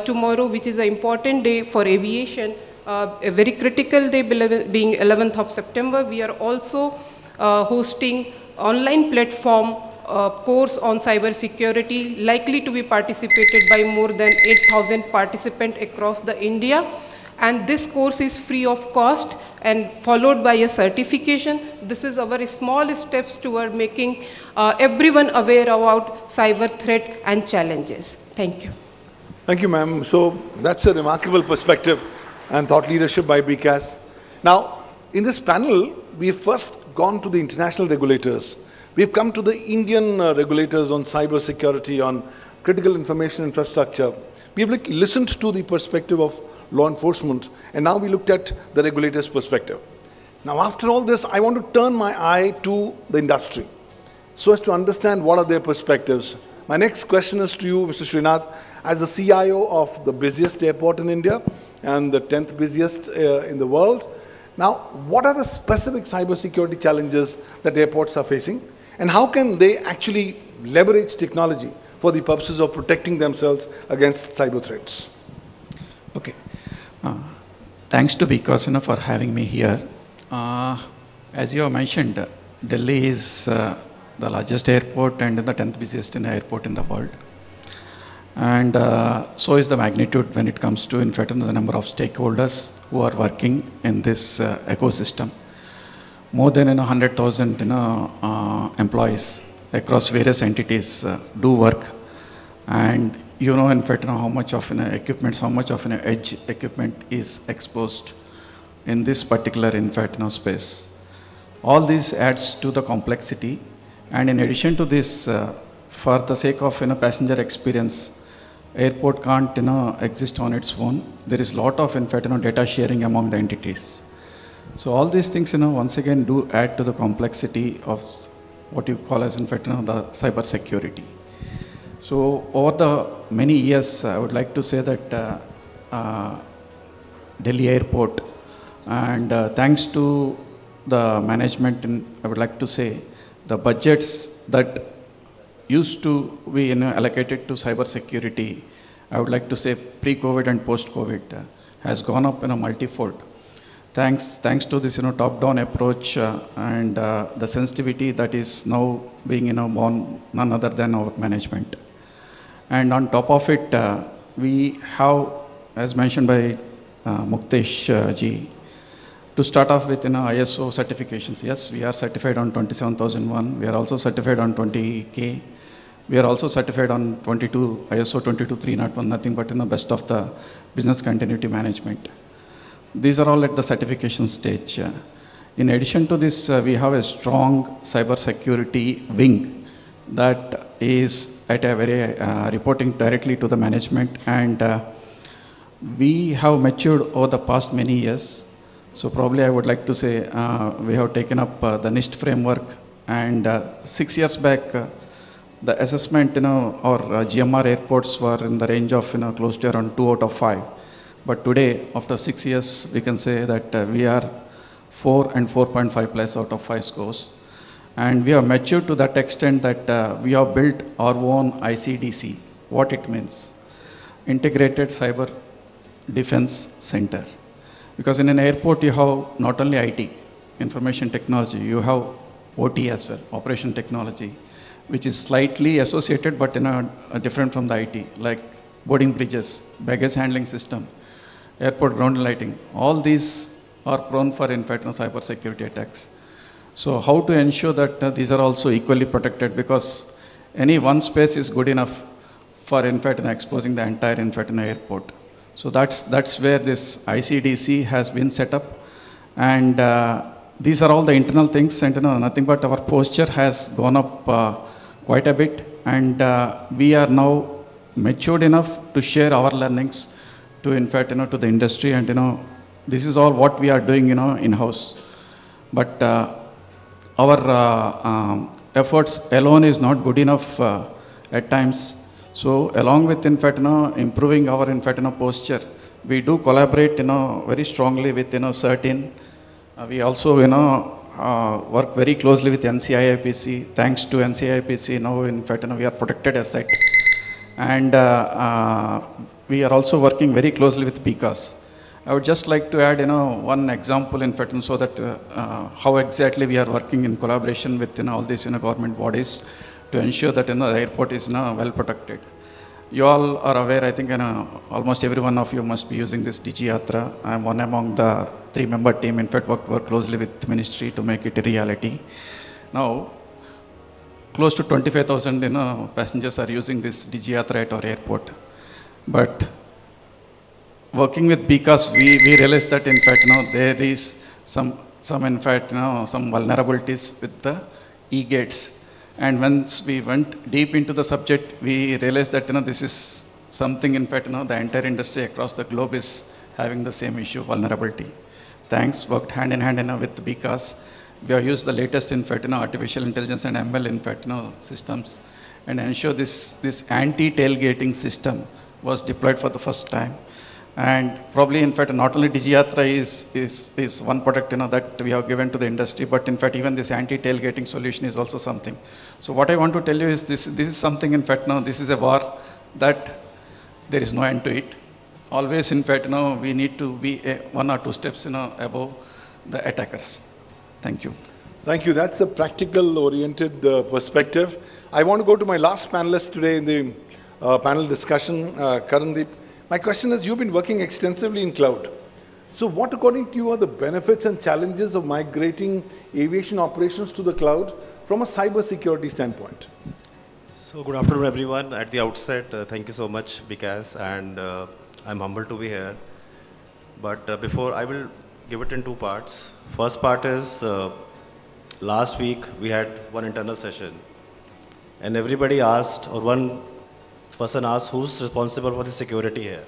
Tomorrow, which is an important day for aviation, a very critical day being 11th of September, we are also hosting online platform course on cyber security, likely to be participated by more than 8,000 participants across the India. And this course is free of cost and followed by a certification. This is our small steps toward making everyone aware about cyber threat and challenges. Thank you. Thank you, ma'am. So that's a remarkable perspective and thought leadership by BCAS. Now, in this panel, we've first gone to the international regulators. We've come to the Indian regulators on cyber security, on critical information infrastructure. We've listened to the perspective of law enforcement, and now we looked at the regulator's perspective. Now, after all this, I want to turn my eye to the industry so as to understand what are their perspectives. My next question is to you, Mr. Srinadh, as the CIO of the busiest airport in India and the 10th busiest in the world. Now, what are the specific cybersecurity challenges that airports are facing, and how can they actually leverage technology for the purposes of protecting themselves against cyber threats? Okay. Thanks to BCAS for having me here. As you have mentioned, Delhi is the largest airport and the 10th busiest airport in the world. And so is the magnitude when it comes to, in fact, the number of stakeholders who are working in this ecosystem. More than 100,000 employees across various entities do work. And in fact, how much of equipment, how much of edge equipment is exposed in this particular, in fact, space. All this adds to the complexity. And in addition to this, for the sake of passenger experience, airport can't exist on its own. There is a lot of, in fact, data sharing among the entities. So all these things, once again, do add to the complexity of what you call as, in fact, the cyber security. So over the many years, I would like to say that Delhi Airport, and thanks to the management, I would like to say, the budgets that used to be allocated to cyber security, I would like to say pre-COVID and post-COVID, has gone up multifold. Thanks to this top-down approach and the sensitivity that is now being born none other than our management. And on top of it, we have, as mentioned by Muktesh ji, to start off with ISO certifications. Yes, we are certified on 27001. We are also certified on 20K. We are also certified on ISO 22301, nothing but best of the business continuity management. These are all at the certification stage. In addition to this, we have a strong cyber security wing that is at a very reporting directly to the management, and we have matured over the past many years. So probably I would like to say we have taken up the NIST framework, and 6 years back, the assessment, our GMR airports were in the range of close to around 2 out of 5. But today, after 6 years, we can say that we are 4 and 4.5 plus out of 5 scores. And we have matured to that extent that we have built our own ICDC. What it means? Integrated Cyber Defense Center. Because in an airport, you have not only IT, information technology, you have OT as well, operation technology, which is slightly associated but different from the IT, like boarding bridges, baggage handling system, airport ground lighting. All these are prone for, in fact, cyber security attacks. So how to ensure that these are also equally protected, because any one space is good enough for, in fact, exposing the entire, in fact, airport. So that's where this ICDC has been set up. And these are all the internal things, and nothing but our posture has gone up quite a bit. And we are now matured enough to share our learnings to, in fact, to the industry. And, this is all what we are doing, in-house. But our efforts alone is not good enough at times. So along with, in fact, improving our, in fact, posture, we do collaborate, very strongly with, Cert-In. We also, work very closely with NCIIPC. Thanks to NCIIPC, now, in fact, we are protected as such. And we are also working very closely with BCAS. I would just like to add, one example, in fact, so that how exactly we are working in collaboration with, all these, government bodies to ensure that, the airport is well protected. you all are aware, I think almost every one of you must be using this DigiYatra. I am one among the 3-member team, in fact, work closely with the ministry to make it a reality. Now, close to 25,000 passengers are using this DigiYatra at our airport. But working with BCAS, we realized that in fact there is some vulnerabilities with the e-gates. And once we went deep into the subject, we realized that this is something, in fact, the entire industry across the globe is having the same issue, vulnerability. Thanks, worked hand in hand with BCAS. We have used the latest, in fact, artificial intelligence and ML, in fact, systems, and ensure this anti-tailgating system was deployed for the first time. And probably, in fact, not only DigiYatra is one product that we have given to the industry, but in fact, even this anti-tailgating solution is also something. So what I want to tell you is this is something, in fact, this is a war that there is no end to it. Always, in fact, we need to be 1 or 2 steps above the attackers. Thank you. Thank you. That's a practical-oriented perspective. I want to go to my last panelist today in the panel discussion, Karandeep. My question is, you've been working extensively in cloud. So what, according to you, are the benefits and challenges of migrating aviation operations to the cloud from a cyber security standpoint? So good afternoon, everyone. At the outset, thank you so much, BCAS, and I'm humbled to be here. But before, I will give it in 2 parts. First part is, last week we had one internal session, and everybody asked, or one person asked, who's responsible for the security here?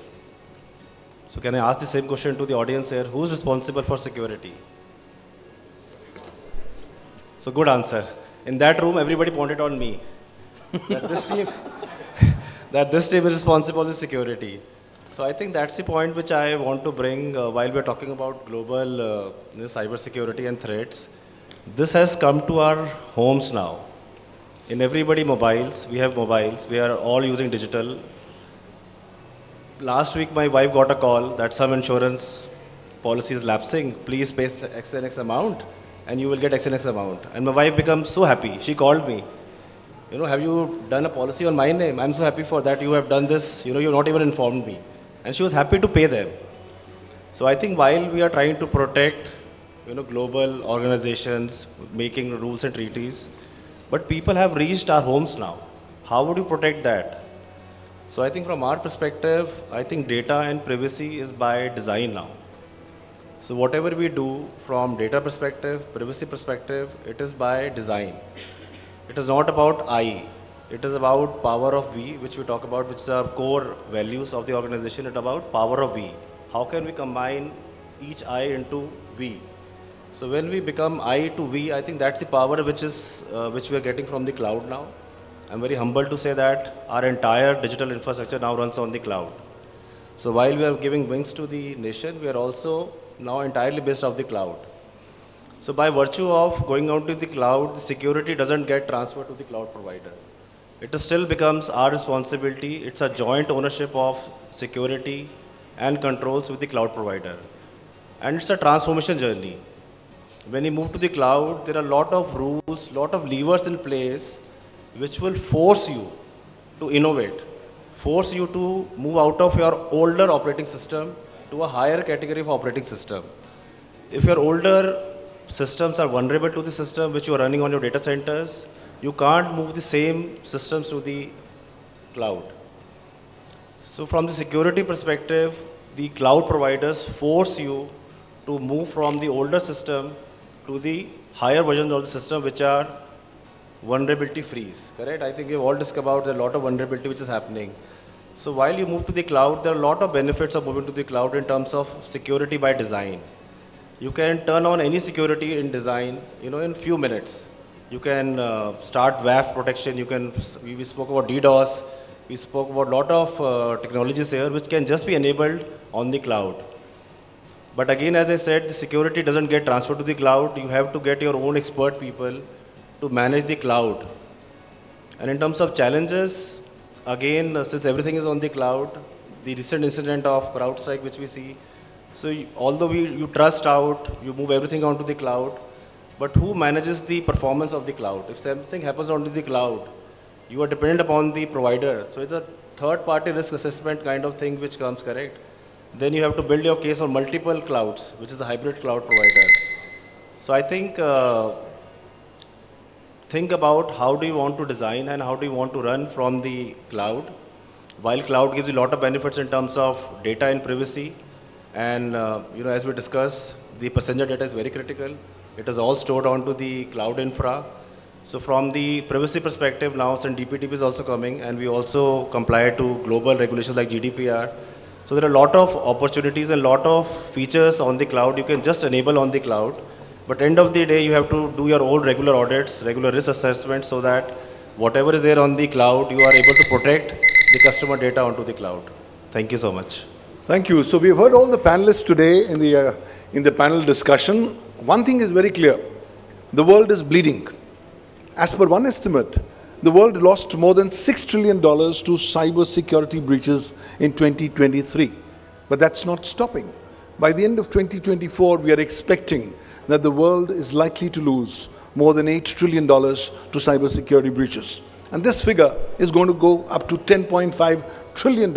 So can I ask the same question to the audience here? Who's responsible for security? So good answer. In that room, everybody pointed on me. That this team is responsible for the security. So I think that's the point which I want to bring while we're talking about global cyber security and threats. This has come to our homes now. In everybody mobiles, we have mobiles, we are all using digital. Last week my wife got a call that some insurance policy is lapsing, please pay XNX amount and you will get XNX amount. And my wife becomes so happy, she called me. Have you done a policy on my name? I'm so happy for that you have done this, you've not even informed me. And she was happy to pay them. So I think while we are trying to protect global organizations, making rules and treaties, but people have reached our homes now. How would you protect that? So I think from our perspective, I think data and privacy is by design now. So whatever we do from data perspective, privacy perspective, it is by design. It is not about I. It is about power of we, which we talk about, which is our core values of the organization. It's about power of we. How can we combine each I into we? So when we become I to we, I think that's the power which we are getting from the cloud now. I'm very humbled to say that our entire digital infrastructure now runs on the cloud. So while we are giving wings to the nation, we are also now entirely based off the cloud. So by virtue of going out to the cloud, the security doesn't get transferred to the cloud provider. It still becomes our responsibility. It's a joint ownership of security and controls with the cloud provider. And it's a transformation journey. When you move to the cloud, there are a lot of rules, lot of levers in place which will force you to innovate, force you to move out of your older operating system to a higher category of operating system. If your older systems are vulnerable to the system which you are running on your data centers, you can't move the same systems to the cloud. So from the security perspective, the cloud providers force you to move from the older system to the higher versions of the system which are vulnerability free, correct? I think we've all discussed about a lot of vulnerability which is happening. So while you move to the cloud, there are a lot of benefits of moving to the cloud in terms of security by design. You can turn on any security in design, in few minutes. You can start WAF protection, we spoke about DDoS, we spoke about a lot of technologies here which can just be enabled on the cloud. But again, as I said, the security doesn't get transferred to the cloud. You have to get your own expert people to manage the cloud. And in terms of challenges, again, since everything is on the cloud, the recent incident of CrowdStrike which we see, so although you trust out, you move everything onto the cloud, but who manages the performance of the cloud? If something happens onto the cloud, you are dependent upon the provider. So it's a third-party risk assessment kind of thing which comes, correct? Then you have to build your case on multiple clouds, which is a hybrid cloud provider. So I think about how do you want to design and how do you want to run from the cloud. While cloud gives you a lot of benefits in terms of data and privacy, and as we discussed, the passenger data is very critical. It is all stored onto the cloud infra. So from the privacy perspective now, since DPTP is also coming, and we also comply to global regulations like GDPR. So there are a lot of opportunities and a lot of features on the cloud you can just enable on the cloud. But end of the day, you have to do your own regular audits, regular risk assessments, so that whatever is there on the cloud, you are able to protect the customer data onto the cloud. Thank you so much. Thank you. So we've heard all the panelists today in the panel discussion. One thing is very clear. The world is bleeding. As per one estimate, the world lost more than $6 trillion to cyber security breaches in 2023. But that's not stopping. By the end of 2024, we are expecting that the world is likely to lose more than $8 trillion to cyber security breaches. And this figure is going to go up to $10.5 trillion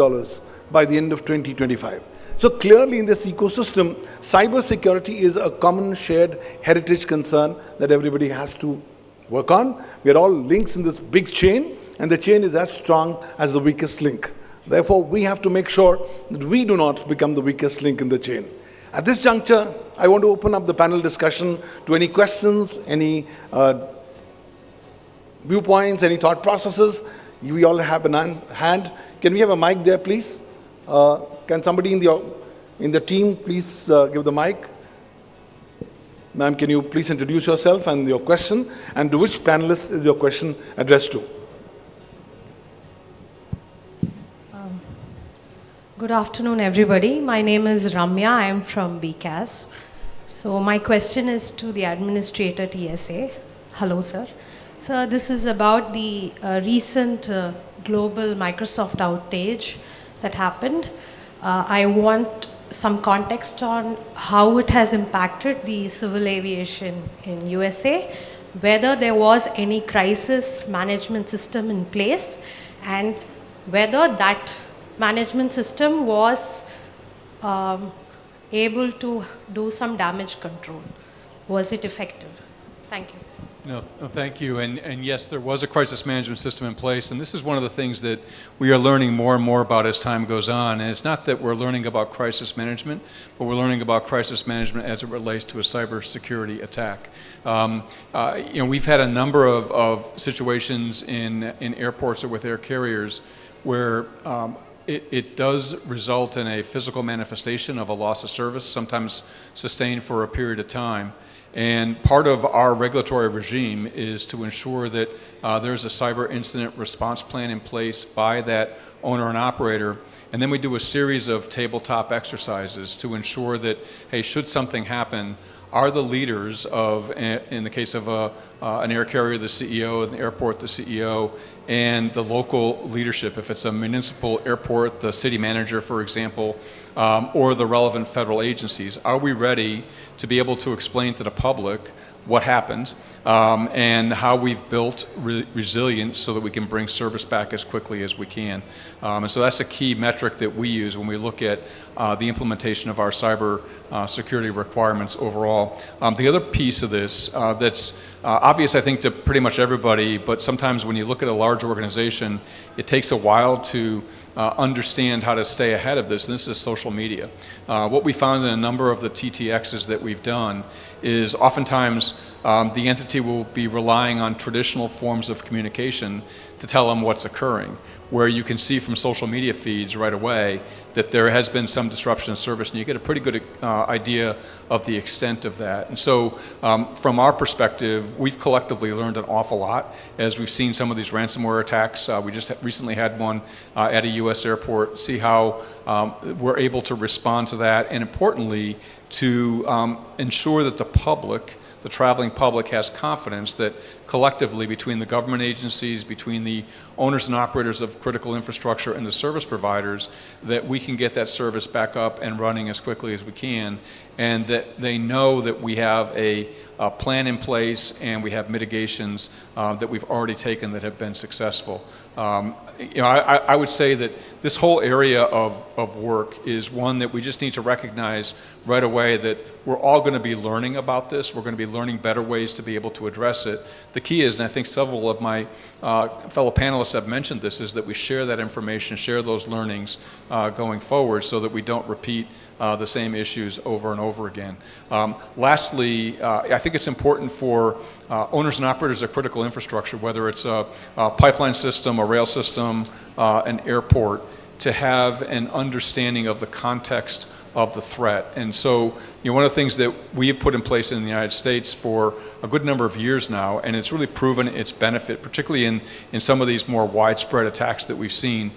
by the end of 2025. So clearly in this ecosystem, cyber security is a common shared heritage concern that everybody has to work on. We are all links in this big chain, and the chain is as strong as the weakest link. Therefore, we have to make sure that we do not become the weakest link in the chain. At this juncture, I want to open up the panel discussion to any questions, any viewpoints, any thought processes. We all have a hand. Can we have a mic there, please? Can somebody in the team please give the mic? Ma'am, can you please introduce yourself and your question, and to which panelist is your question addressed to? Good afternoon, everybody. My name is Ramya. I am from BCAS. So my question is to the Administrator TSA. Hello, sir. So this is about the recent global Microsoft outage that happened. I want some context on how it has impacted the civil aviation in USA, whether there was any crisis management system in place, and whether that management system was able to do some damage control. Was it effective? Thank you. No, thank you. And yes, there was a crisis management system in place, and this is one of the things that we are learning more and more about as time goes on. And it's not that we're learning about crisis management, but we're learning about crisis management as it relates to a cybersecurity attack. We've had a number of situations in airports or with air carriers where it does result in a physical manifestation of a loss of service, sometimes sustained for a period of time. And part of our regulatory regime is to ensure that there's a cyber incident response plan in place by that owner and operator. And then we do a series of tabletop exercises to ensure that, hey, should something happen, are the leaders of, in the case of an air carrier, the CEO, an airport, the CEO, and the local leadership, if it's a municipal airport, the city manager, for example, or the relevant federal agencies, are we ready to be able to explain to the public what happened and how we've built resilience so that we can bring service back as quickly as we can. And so that's a key metric that we use when we look at the implementation of our cyber security requirements overall. The other piece of this that's obvious, I think, to pretty much everybody, but sometimes when you look at a large organization, it takes a while to understand how to stay ahead of this, and this is social media. What we found in a number of the TTXs that we've done is oftentimes the entity will be relying on traditional forms of communication to tell them what's occurring, where you can see from social media feeds right away that there has been some disruption of service, and you get a pretty good idea of the extent of that. And so from our perspective, we've collectively learned an awful lot as we've seen some of these ransomware attacks. We just recently had one at a US airport, see how we're able to respond to that, and importantly, to ensure that the public, the traveling public, has confidence that collectively between the government agencies, between the owners and operators of critical infrastructure and the service providers, that we can get that service back up and running as quickly as we can, and that they know that we have a plan in place, and we have mitigations that we've already taken that have been successful. I would say that this whole area of work is one that we just need to recognize right away that we're all going to be learning about this. We're going to be learning better ways to be able to address it. The key is, and I think several of my fellow panelists have mentioned this, is that we share that information, share those learnings going forward so that we don't repeat the same issues over and over again. Lastly, I think it's important for owners and operators of critical infrastructure, whether it's a pipeline system, a rail system, an airport, to have an understanding of the context of the threat. And so, one of the things that we have put in place in the United States for a good number of years now, and it's really proven its benefit, particularly in some of these more widespread attacks that we've seen,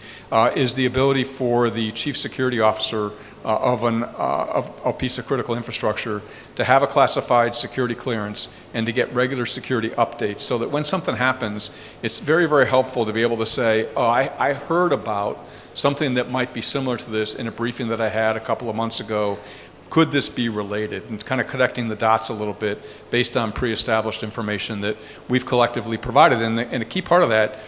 is the ability for the chief security officer of a piece of critical infrastructure to have a classified security clearance and to get regular security updates, so that when something happens, it's very, very helpful to be able to say, oh, I heard about something that might be similar to this in a briefing that I had a couple of months ago. Could this be related? And kind of connecting the dots a little bit based on pre-established information that we've collectively provided. And a key part of that,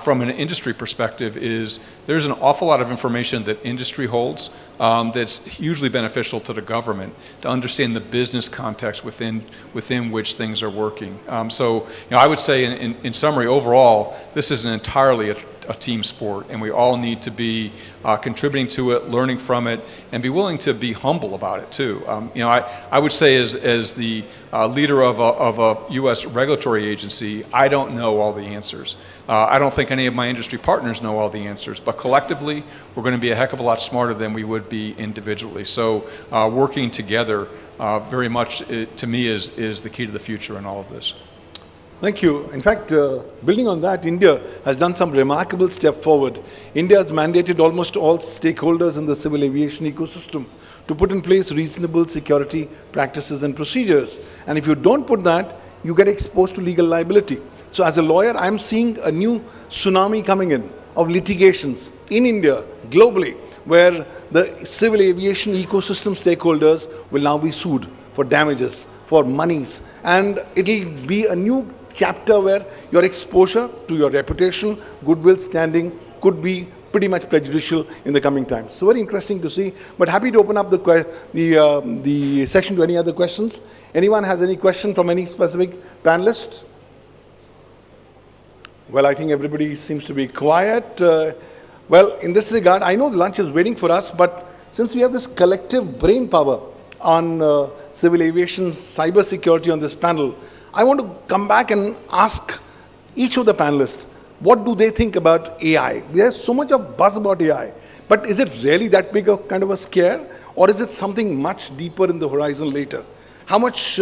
from an industry perspective, is there's an awful lot of information that industry holds that's hugely beneficial to the government to understand the business context within which things are working. So, I would say in summary, overall, this is entirely a team sport, and we all need to be contributing to it, learning from it, and be willing to be humble about it too. I would say as the leader of a U.S. regulatory agency, I don't know all the answers. I don't think any of my industry partners know all the answers, but collectively, we're going to be a heck of a lot smarter than we would be individually. So working together very much, to me, is the key to the future in all of this. Thank you. In fact, building on that, India has done some remarkable step forward. India has mandated almost all stakeholders in the civil aviation ecosystem to put in place reasonable security practices and procedures. And if you don't put that, you get exposed to legal liability. So as a lawyer, I'm seeing a new tsunami coming in of litigations in India, globally, where the civil aviation ecosystem stakeholders will now be sued for damages, for monies. And it'll be a new chapter where your exposure to your reputation, goodwill, standing could be pretty much prejudicial in the coming times. So very interesting to see, but happy to open up the session to any other questions. Anyone has any question from any specific panelist? Well, I think everybody seems to be quiet. Well, in this regard, I know the lunch is waiting for us, but since we have this collective brain power on civil aviation, cyber security on this panel, I want to come back and ask each of the panelists, what do they think about AI? There's so much of buzz about AI, but is it really that big of kind of a scare, or is it something much deeper in the horizon later? How much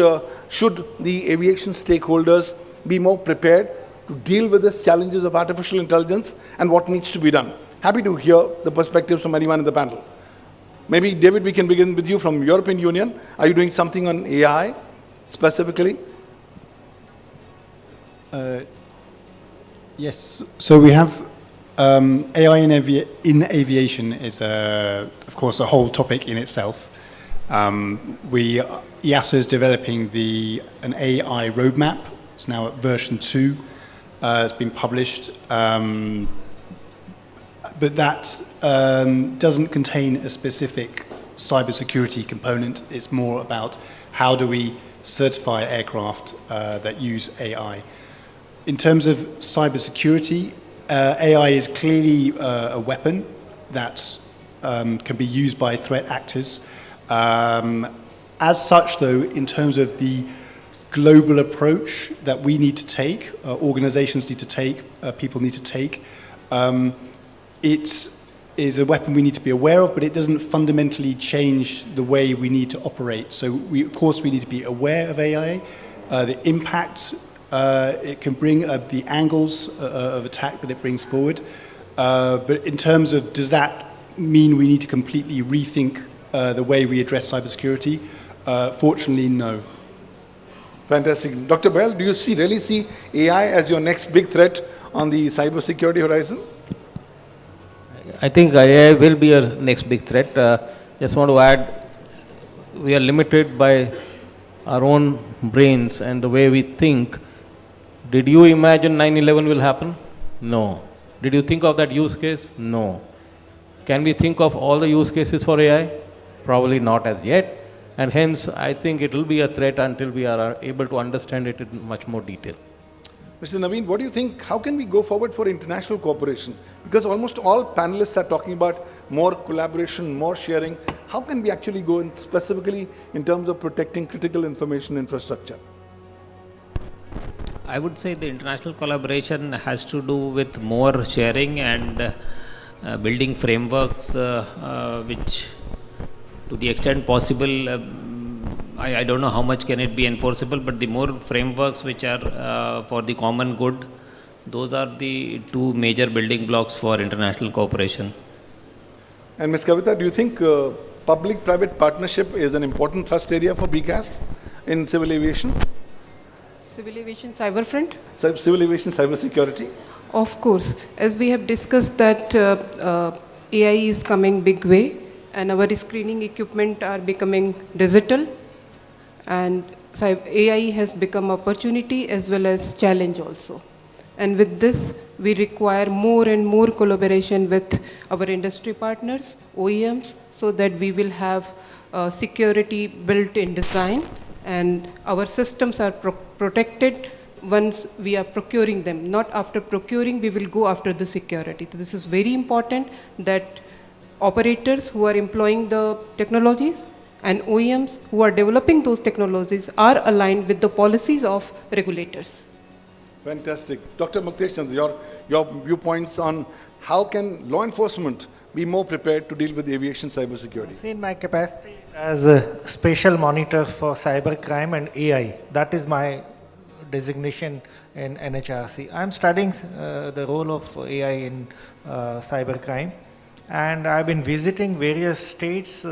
should the aviation stakeholders be more prepared to deal with these challenges of artificial intelligence, and what needs to be done? Happy to hear the perspectives from anyone in the panel. Maybe, David, we can begin with you from European Union. Are you doing something on AI specifically? Yes. So we have AI in aviation is, of course, a whole topic in itself. EASA is developing an AI roadmap. It's now at version 2. It's been published. But that doesn't contain a specific cybersecurity component. It's more about how do we certify aircraft that use AI. In terms of cybersecurity, AI is clearly a weapon that can be used by threat actors. As such, though, in terms of the global approach that we need to take, organizations need to take, people need to take, it is a weapon we need to be aware of, but it doesn't fundamentally change the way we need to operate. So, of course, we need to be aware of AI, the impact it can bring, the angles of attack that it brings forward. But in terms of, does that mean we need to completely rethink the way we address cybersecurity? Fortunately, no. Fantastic. Dr. Bahl, do you really see AI as your next big threat on the cybersecurity horizon? I think AI will be our next big threat. Just want to add, we are limited by our own brains and the way we think, did you imagine 9/11 will happen? No. Did you think of that use case? No. Can we think of all the use cases for AI? Probably not as yet. And hence, I think it will be a threat until we are able to understand it in much more detail. Mr. Navin, what do you think? How can we go forward for international cooperation? Because almost all panelists are talking about more collaboration, more sharing. How can we actually go in specifically in terms of protecting critical information infrastructure? I would say the international collaboration has to do with more sharing and building frameworks which, to the extent possible, I don't know how much can it be enforceable, but the more frameworks which are for the common good, those are the two major building blocks for international cooperation. And Ms. Kavita, do you think public-private partnership is an important thrust area for BCAS in civil aviation? Civil aviation cyber front? Civil aviation cyber security? Of course. As we have discussed that AI is coming big way and our screening equipment are becoming digital, and AI has become opportunity as well as challenge also. And with this, we require more and more collaboration with our industry partners, OEMs, so that we will have security built in design and our systems are protected once we are procuring them. Not after procuring, we will go after the security. So this is very important that operators who are employing the technologies and OEMs who are developing those technologies are aligned with the policies of regulators. Fantastic. Dr. Muktesh, your viewpoints on how can law enforcement be more prepared to deal with aviation cybersecurity? See, in my capacity as a special monitor for cybercrime and AI, that is my designation in NHRC. I'm studying the role of AI in cybercrime, and I've been visiting various states,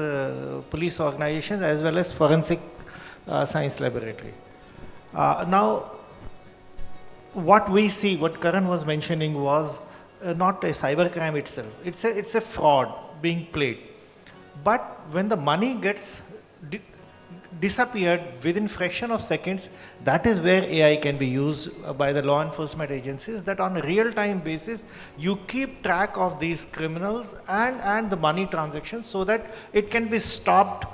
police organizations, as well as forensic science laboratory. Now, what we see, what Karan was mentioning was not a cybercrime itself. It's a fraud being played. But when the money gets disappeared within fraction of seconds, that is where AI can be used by the law enforcement agencies, that on a real-time basis, you keep track of these criminals and the money transactions so that it can be stopped.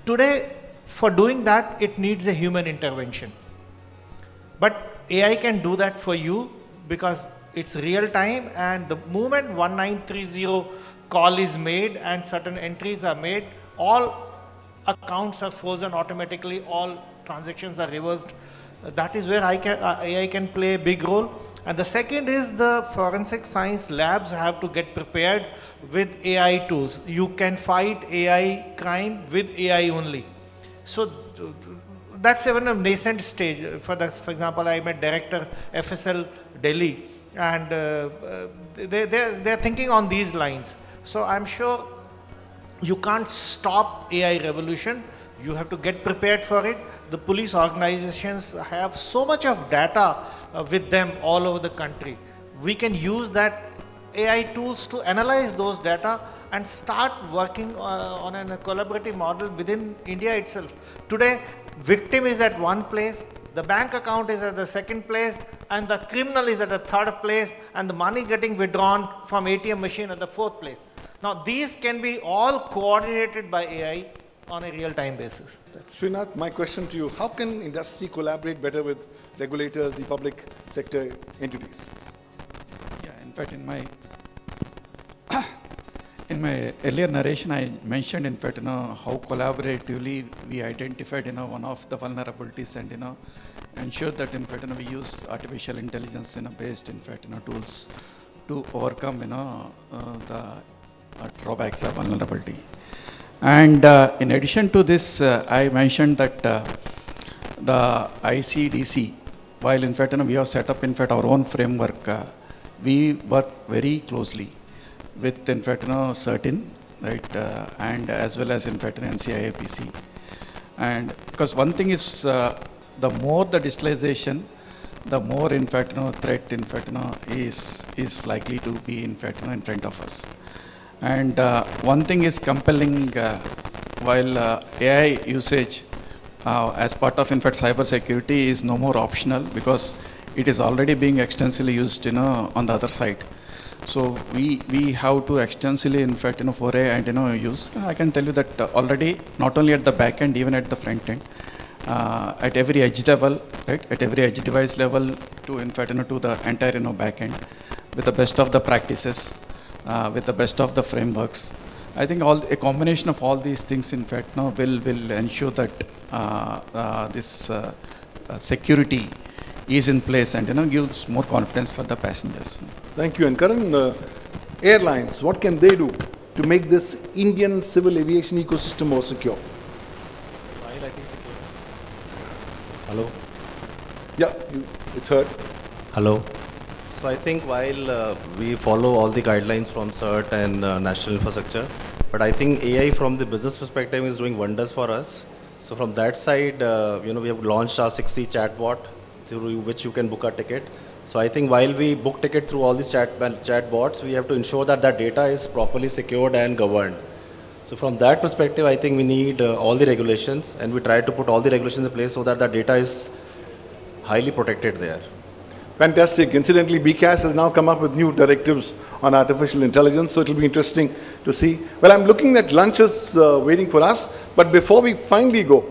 Today, for doing that, it needs a human intervention. But AI can do that for you because it's real time, and the moment 1930 call is made and certain entries are made, all accounts are frozen automatically, all transactions are reversed. That is where AI can play a big role. And the second is the forensic science labs have to get prepared with AI tools. You can fight AI crime with AI only. So that's even a nascent stage. For example, I met Director FSL Delhi, and they're thinking on these lines. So I'm sure you can't stop AI revolution. You have to get prepared for it. The police organizations have so much of data with them all over the country. We can use that AI tools to analyze those data and start working on a collaborative model within India itself. Today, victim is at one place, the bank account is at the second place, and the criminal is at the third place, and the money getting withdrawn from ATM machine at the fourth place. Now, these can be all coordinated by AI on a real-time basis. Srinadh, my question to you, how can industry collaborate better with regulators, the public sector entities? Yeah, in fact, in my earlier narration, I mentioned, in fact, how collaboratively we identified, one of the vulnerabilities and, ensure that, in fact, we use artificial intelligence, based, in fact, tools to overcome, the drawbacks of vulnerability. And in addition to this, I mentioned that the ICDC, while, in fact, we have set up, in fact, our own framework, we work very closely with, in fact, Cert-In, right, and as well as, in fact, NCIIPC. And because one thing is, the more the digitalization, the more, in fact, threat, in fact, is likely to be, in fact, in front of us. And one thing is compelling, while AI usage as part of, in fact, cyber security is no more optional because it is already being extensively used, on the other side. So we have to extensively, in fact, foray and, use. I can tell you that already, not only at the back end, even at the front end, at every edge level, right, at every edge device level to, in fact, to the entire, back end, with the best of the practices, with the best of the frameworks. I think a combination of all these things, in fact, will ensure that this security is in place and gives more confidence for the passengers. Thank you. And Karan, airlines, what can they do to make this Indian civil aviation ecosystem more secure? While I think secure. Hello? Yeah, it's heard. Hello. So I think while we follow all the guidelines from Cert and national infrastructure, but I think AI from the business perspective is doing wonders for us. So from that side, we have launched our 6C chatbot through which you can book a ticket. So I think while we book ticket through all these chatbots, we have to ensure that that data is properly secured and governed. So from that perspective, I think we need all the regulations, and we try to put all the regulations in place so that the data is highly protected there. Fantastic. Incidentally, BCAS has now come up with new directives on artificial intelligence, so it will be interesting to see. Well, I'm looking at lunches waiting for us, but before we finally go,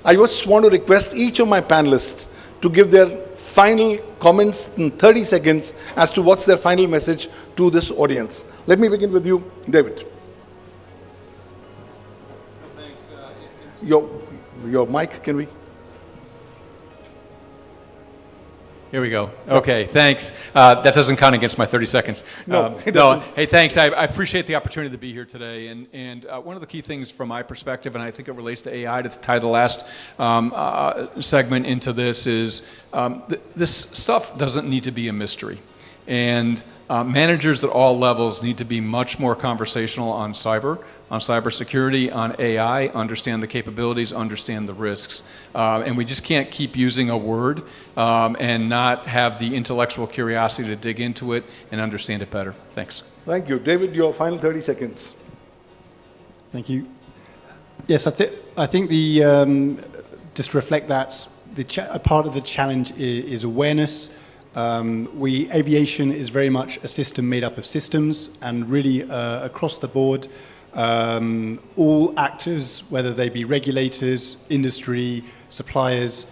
I just want to request each of my panelists to give their final comments in 30 seconds as to what's their final message to this audience. Let me begin with you, David. Thanks. Your mic, can we? Here we go. Okay, thanks. That doesn't count against my 30 seconds. No, it doesn't. Hey, thanks. I appreciate the opportunity to be here today. And one of the key things from my perspective, and I think it relates to AI to tie the last segment into this, is this stuff doesn't need to be a mystery. And managers at all levels need to be much more conversational on cybersecurity, on AI, understand the capabilities, understand the risks. And we just can't keep using a word and not have the intellectual curiosity to dig into it and understand it better. Thanks. Thank you. David, your final 30 seconds. Thank you. Yes, I think the just to reflect that, a part of the challenge is awareness. Aviation is very much a system made up of systems, and really across the board, all actors, whether they be regulators, industry, suppliers,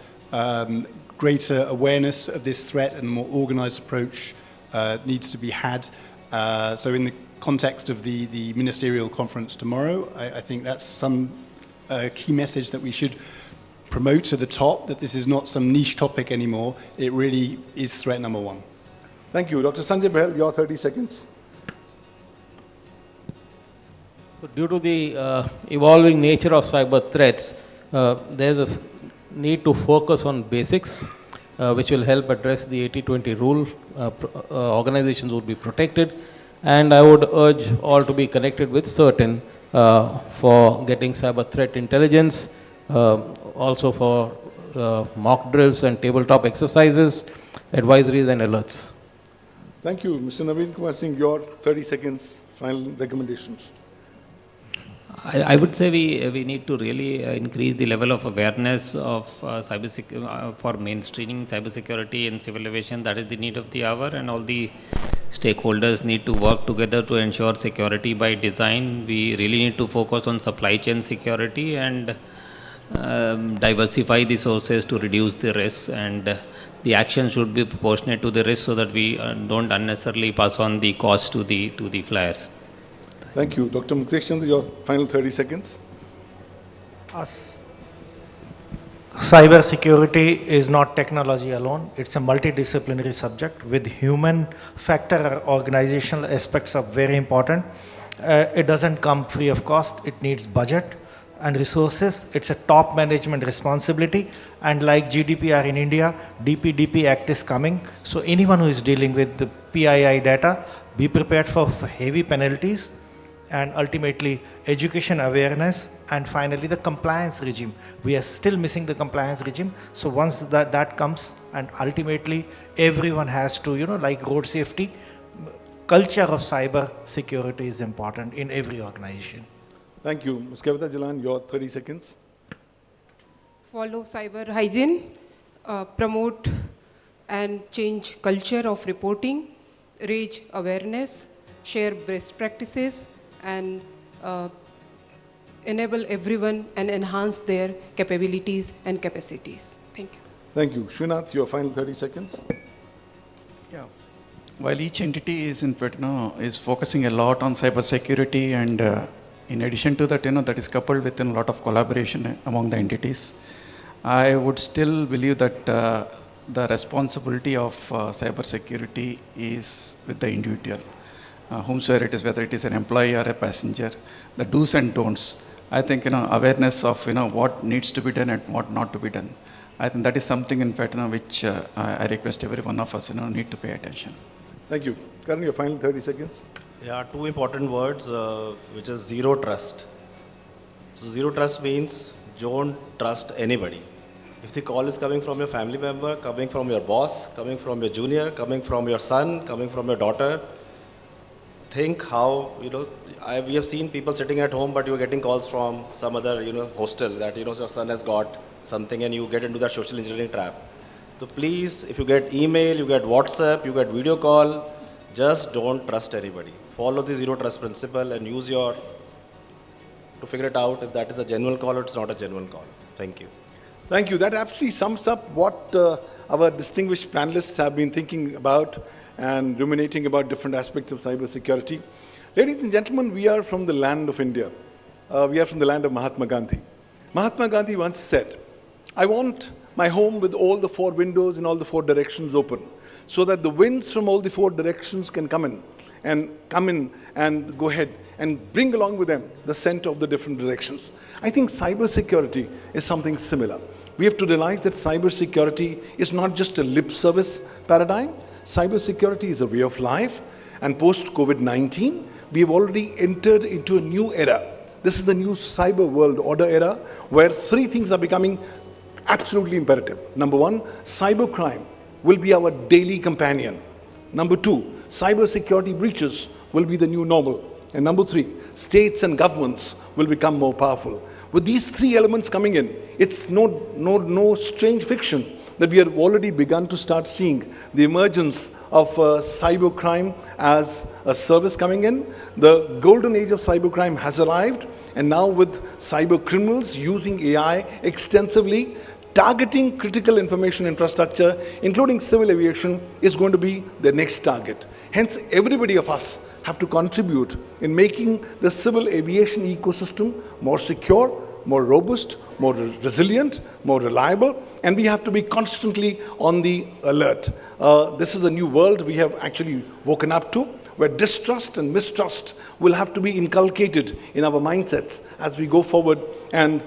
greater awareness of this threat and a more organized approach needs to be had. So in the context of the ministerial conference tomorrow, I think that's some key message that we should promote to the top, that this is not some niche topic anymore. It really is threat number one. Thank you. Dr. Sanjay Bahl, your 30 seconds. Due to the evolving nature of cyber threats, there's a need to focus on basics, which will help address the 80-20 rule. Organizations would be protected, and I would urge all to be connected with Cert-In for getting cyber threat intelligence, also for mock drills and tabletop exercises, advisories and alerts. Thank you. Mr. Navin Kumar Singh, your 30 seconds, final recommendations. I would say we need to really increase the level of awareness of for mainstreaming cybersecurity in civil aviation. That is the need of the hour, and all the stakeholders need to work together to ensure security by design. We really need to focus on supply chain security and diversify the sources to reduce the risks, and the action should be proportionate to the risk so that we don't unnecessarily pass on the cost to the flyers. Thank you. Dr. Muktesh Chander, your final 30 seconds. Cyber security is not technology alone. It's a multidisciplinary subject with human factor. Organizational aspects are very important. It doesn't come free of cost. It needs budget and resources. It's a top management responsibility. And like GDPR in India, DPDP Act is coming. So anyone who is dealing with the PII data, be prepared for heavy penalties, and ultimately education awareness, and finally the compliance regime. We are still missing the compliance regime. So once that comes, and ultimately everyone has to, like road safety, culture of cyber security is important in every organization. Thank you. Ms. Kavita, Jalan, your 30 seconds. follow cyber hygiene, promote and change culture of reporting, raise awareness, share best practices, and enable everyone and enhance their capabilities and capacities. Thank you. Thank you. Srinadh, your final 30 seconds. Yeah. While each entity is in fact, is focusing a lot on cyber security, and in addition to that, that is coupled with a lot of collaboration among the entities, I would still believe that the responsibility of cyber security is with the individual, whomsoever it is, whether it is an employee or a passenger. The do's and don'ts. I think awareness of what needs to be done and what not to be done. I think that is something in fact which I request every one of us need to pay attention. Thank you. Karan, your final 30 seconds. Yeah, two important words, which is zero trust. So zero trust means don't trust anybody. If the call is coming from your family member, coming from your boss, coming from your junior, coming from your son, coming from your daughter, think how, we have seen people sitting at home, but you're getting calls from some other, hostel that, your son has got something, and you get into that social engineering trap. So please, if you get email, you get WhatsApp, you get video call, just don't trust anybody. Follow the zero trust principle and use to figure it out if that is a genuine call or it's not a genuine call. Thank you. Thank you. That absolutely sums up what our distinguished panelists have been thinking about and ruminating about different aspects of cyber security. Ladies and gentlemen, we are from the land of India. We are from the land of Mahatma Gandhi. Mahatma Gandhi once said, I want my home with all the 4 windows in all the 4 directions open, so that the winds from all the 4 directions can come in and go ahead and bring along with them the scent of the different directions. I think cybersecurity is something similar. We have to realize that cybersecurity is not just a lip service paradigm. Cybersecurity is a way of life, and post-COVID-19, we have already entered into a new era. This is the new cyber world order era, where 3 things are becoming absolutely imperative. Number 1, cybercrime will be our daily companion. Number 2, cybersecurity breaches will be the new normal. And number 3, states and governments will become more powerful. With these 3 elements coming in, it's no strange fiction that we have already begun to start seeing the emergence of cybercrime as a service coming in. The golden age of cybercrime has arrived, and now with cyber criminals using AI extensively, targeting critical information infrastructure, including civil aviation, is going to be the next target. Hence, everybody of us have to contribute in making the civil aviation ecosystem more secure, more robust, more resilient, more reliable, and we have to be constantly on the alert. This is a new world we have actually woken up to, where distrust and mistrust will have to be inculcated in our mindsets as we go forward and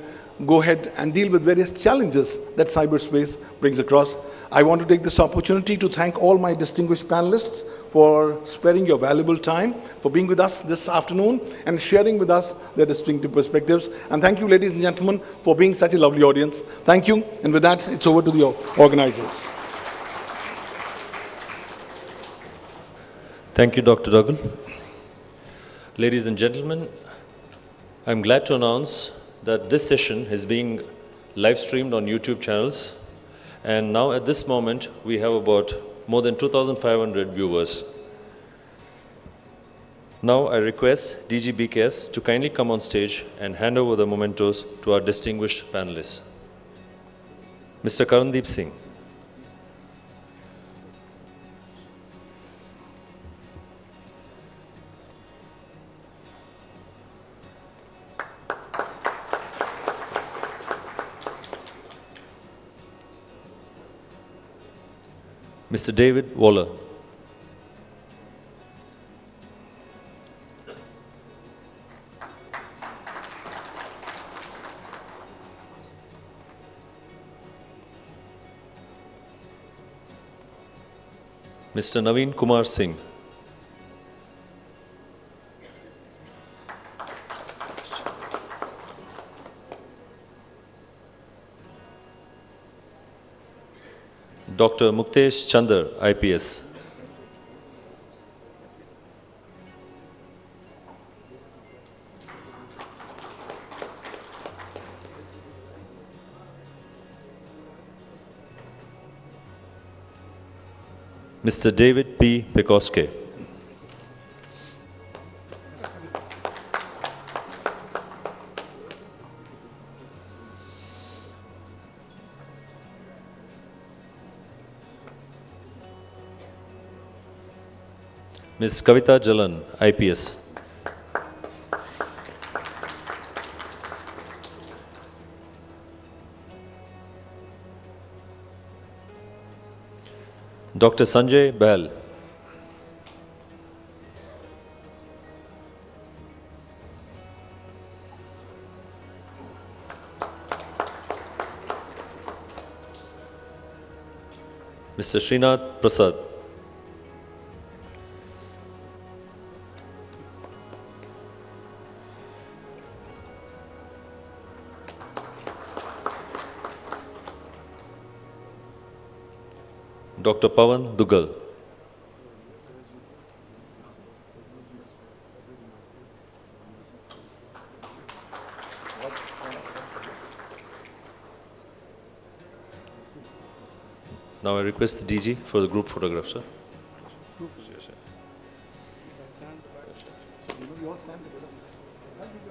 go ahead and deal with various challenges that cyberspace brings across. I want to take this opportunity to thank all my distinguished panelists for sparing your valuable time, for being with us this afternoon and sharing with us their distinctive perspectives. And thank you, ladies and gentlemen, for being such a lovely audience. Thank you. And with that, it's over to the organizers. Thank you, Dr. Duggal. Ladies and gentlemen, I'm glad to announce that this session is being live streamed on YouTube channels. And now at this moment, we have about more than 2,500 viewers. Now I request DG BCAS to kindly come on stage and hand over the mementos to our distinguished panelists. Mr. Karandeep Singh. Mr. David Waller. Mr. Navin Kumar Singh. Dr. Muktesh Chander, IPS. Mr. David P. Pekoske. Ms. Kavita Jalan, IPS. Dr. Sanjay, Bahl. Mr. Srinadh, Prasad. Dr. Pawan, Duggal. Now I request the DG for the group photograph, sir. You all stand together.